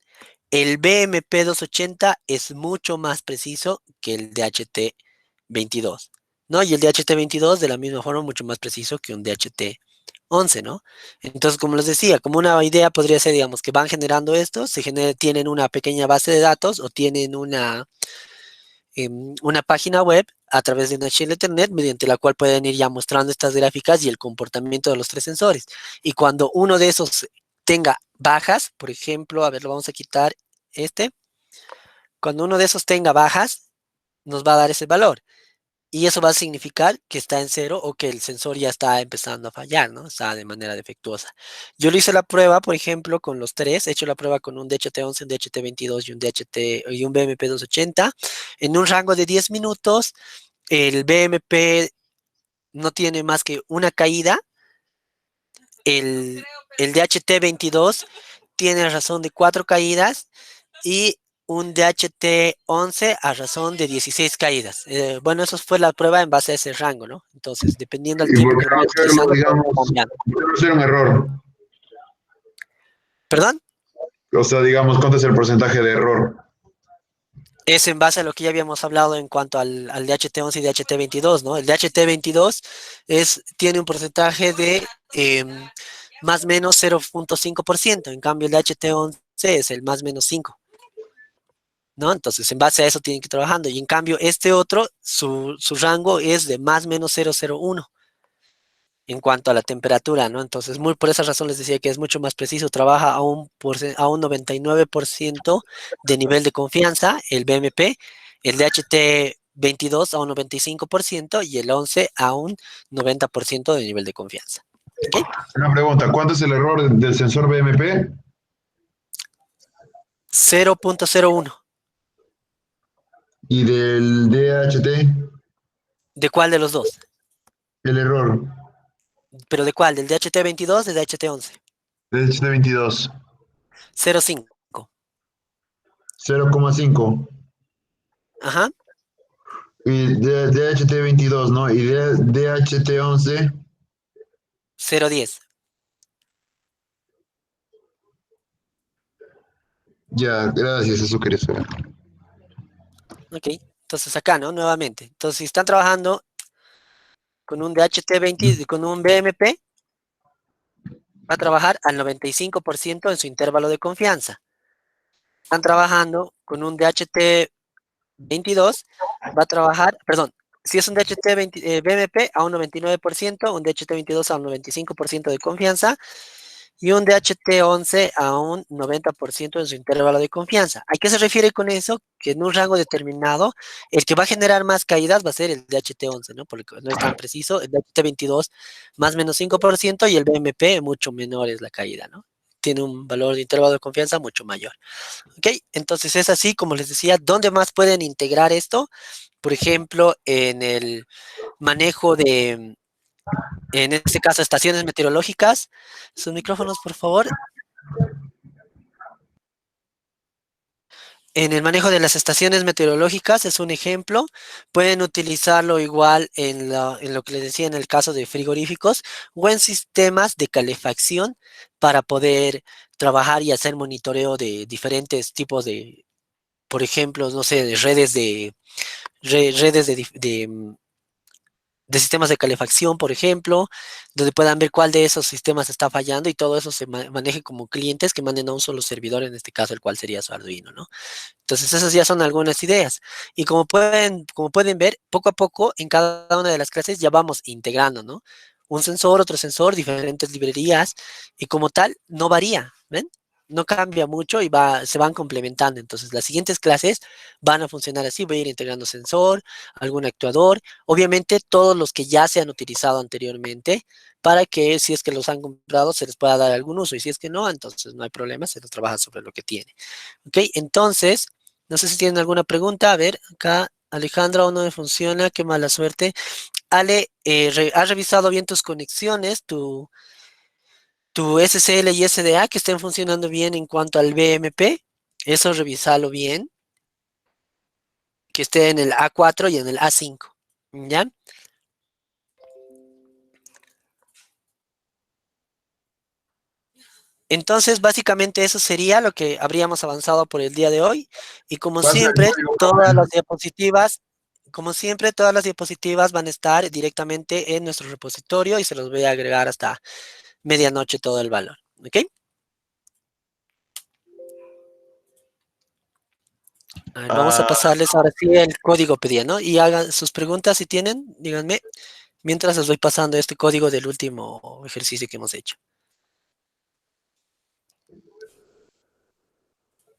[SPEAKER 3] el BMP 280 es mucho más preciso que el DHT 22, ¿no? Y el DHT 22 de la misma forma mucho más preciso que un DHT 11, ¿no? Entonces, como les decía, como una idea podría ser, digamos, que van generando esto, tienen una pequeña base de datos o tienen una página web a través de una shell Ethernet mediante la cual pueden ir ya mostrando estas gráficas y el comportamiento de los tres sensores. Y cuando uno de esos tenga bajas, por ejemplo, a ver, lo vamos a quitar este, cuando uno de esos tenga bajas, nos va a dar ese valor. Y eso va a significar que está en cero o que el sensor ya está empezando a fallar, ¿no? Está de manera defectuosa. Yo lo hice la prueba, por ejemplo, con los tres. He hecho la prueba con un DHT-11, un DHT-22 y un DHT y un BMP-280. En un rango de 10 minutos, el BMP no tiene más que una caída. El, el DHT-22 tiene razón de 4 caídas y un DHT-11 a razón de 16 caídas. Bueno, eso fue la prueba en base a ese rango, ¿no? Entonces, dependiendo del
[SPEAKER 1] ¿Y
[SPEAKER 3] tiempo
[SPEAKER 1] por qué
[SPEAKER 3] que
[SPEAKER 1] no
[SPEAKER 3] vaya
[SPEAKER 1] hacerlo,
[SPEAKER 3] utilizando, puede ir
[SPEAKER 1] digamos,
[SPEAKER 3] cambiando.
[SPEAKER 1] por qué no hacer un error?
[SPEAKER 3] ¿Perdón?
[SPEAKER 1] O sea, digamos, ¿cuánto es el porcentaje de error?
[SPEAKER 3] Es en base a lo que ya habíamos hablado en cuanto al DHT-11 y DHT-22, ¿no? El DHT-22 tiene un porcentaje de más o menos 0,5%, en cambio el DHT-11 es el más o menos 5%. ¿No? Entonces, en base a eso tienen que ir trabajando. Y en cambio, este otro, su rango es de más o menos 0,01 en cuanto a la temperatura, ¿no? Entonces, muy por esa razón les decía que es mucho más preciso. Trabaja a un 99% de nivel de confianza, el BMP, el DHT 22 a un 95% y el 11 a un 90% de nivel de confianza. ¿Ok?
[SPEAKER 1] Una pregunta, ¿cuánto es el error del sensor BMP
[SPEAKER 3] 0,01.
[SPEAKER 1] y del DHT?
[SPEAKER 3] ¿De cuál de los dos?
[SPEAKER 1] El error
[SPEAKER 3] ¿Pero de cuál? ¿Del DHT 22 o del DHT 11?
[SPEAKER 1] DHT 22,
[SPEAKER 3] 0,5.
[SPEAKER 1] 0,5.
[SPEAKER 3] Ajá.
[SPEAKER 1] Y DHT 22, ¿no? Y DHT 11,
[SPEAKER 3] 0,10.
[SPEAKER 1] Ya, gracias, eso quería saber.
[SPEAKER 3] Ok, entonces acá, ¿no? Nuevamente. Entonces, si están trabajando con un DHT20, con un BMP, va a trabajar al 95% en su intervalo de confianza. Están trabajando con un DHT22, va a trabajar, perdón, si es un DHT20, BMP a un 99%, un DHT22 a un 95% de confianza y un DHT11 a un 90% en su intervalo de confianza. ¿A qué se refiere con eso? Que en un rango determinado, el que va a generar más caídas va a ser el DHT11, ¿no? Porque no es tan preciso, el DHT22 más o menos 5% y el BMP mucho menor es la caída, ¿no? Tiene un valor de intervalo de confianza mucho mayor. ¿Ok? Entonces es así, como les decía, ¿dónde más pueden integrar esto? Por ejemplo, en el manejo de, en este caso, estaciones meteorológicas. Sus micrófonos, por favor. En el manejo de las estaciones meteorológicas es un ejemplo. Pueden utilizarlo igual en lo que les decía en el caso de frigoríficos o en sistemas de calefacción para poder trabajar y hacer monitoreo de diferentes tipos de, por ejemplo, no sé, de redes de sistemas de calefacción, por ejemplo, donde puedan ver cuál de esos sistemas está fallando y todo eso se maneje como clientes que manden a un solo servidor, en este caso, el cual sería su Arduino, ¿no? Entonces, esas ya son algunas ideas. Y como pueden ver, poco a poco en cada una de las clases ya vamos integrando, ¿no? Un sensor, otro sensor, diferentes librerías, y como tal, no varía, ¿ven? No cambia mucho y se van complementando. Entonces, las siguientes clases van a funcionar así. Voy a ir integrando sensor, algún actuador, obviamente todos los que ya se han utilizado anteriormente, para que si es que los han comprado se les pueda dar algún uso. Y si es que no, entonces no hay problema, se los trabaja sobre lo que tiene. Ok, entonces, no sé si tienen alguna pregunta. A ver, acá Alejandra, aún no me funciona, qué mala suerte. Ale, ¿has revisado bien tus conexiones, tu SSL y SDA, que estén funcionando bien en cuanto al BMP? Eso revisalo bien, que esté en el A4 y en el A5. ¿Ya? Entonces, básicamente eso sería lo que habríamos avanzado por el día de hoy. Y
[SPEAKER 1] ¿Cuál es el código,
[SPEAKER 3] todas
[SPEAKER 1] profe?
[SPEAKER 3] las diapositivas, como siempre, todas las diapositivas van a estar directamente en nuestro repositorio y se los voy a agregar hasta medianoche todo el valor. ¿Ok? A ver, vamos a
[SPEAKER 1] Ah,
[SPEAKER 3] pasarles ahora sí el código pedía, ¿no? Y hagan sus preguntas si tienen, díganme, mientras les voy pasando este código del último ejercicio que hemos hecho.